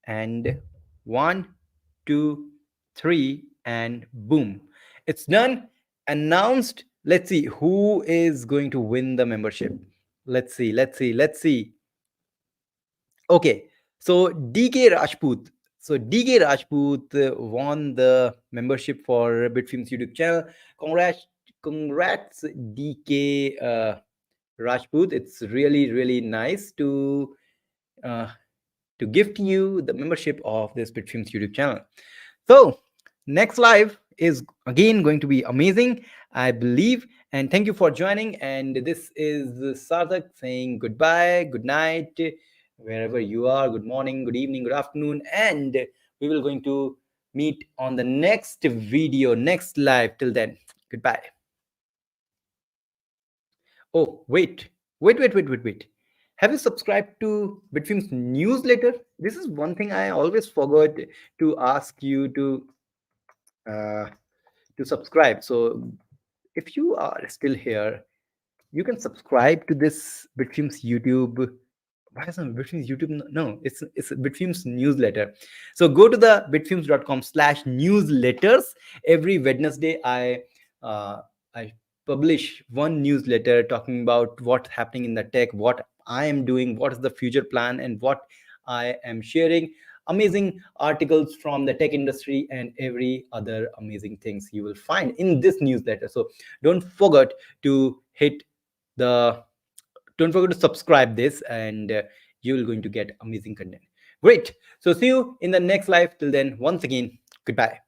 And one, two, three, and boom, it's done. Announced. Let's see who is going to win the membership. Let's see. Okay, so DK Rajput. So DK Rajput won the membership for Bitfilm's YouTube channel. Congrats, DK Rajput. It's really nice uh, to gift you the membership of this Bitfilm's YouTube channel. So, next live is again going to be amazing, I believe. And thank you for joining. And this is Sarthak saying goodbye, good night, wherever you are. Good morning, good evening, good afternoon. And we will going to meet on the next video, next live. Till then, goodbye. Oh, wait. Have you subscribed to Bitfilm's newsletter? This is one thing I always forgot to ask you uh, to subscribe. So if you are still here, you can subscribe to this Bitfilm's YouTube. Why is it Bitfilm's YouTube? No, it's Bitfilm's newsletter. So go to the bitfilms.com/newsletters. Every Wednesday, uh, I publish one newsletter talking about what's happening in the tech, what I am doing, what is the future plan, and what I am sharing. Amazing articles from the tech industry and every other amazing things you will find in this newsletter. So don't forget to hit the don't forget to subscribe this. And you're going to get amazing content. Great. So see you in the next live. Till then, once again, goodbye.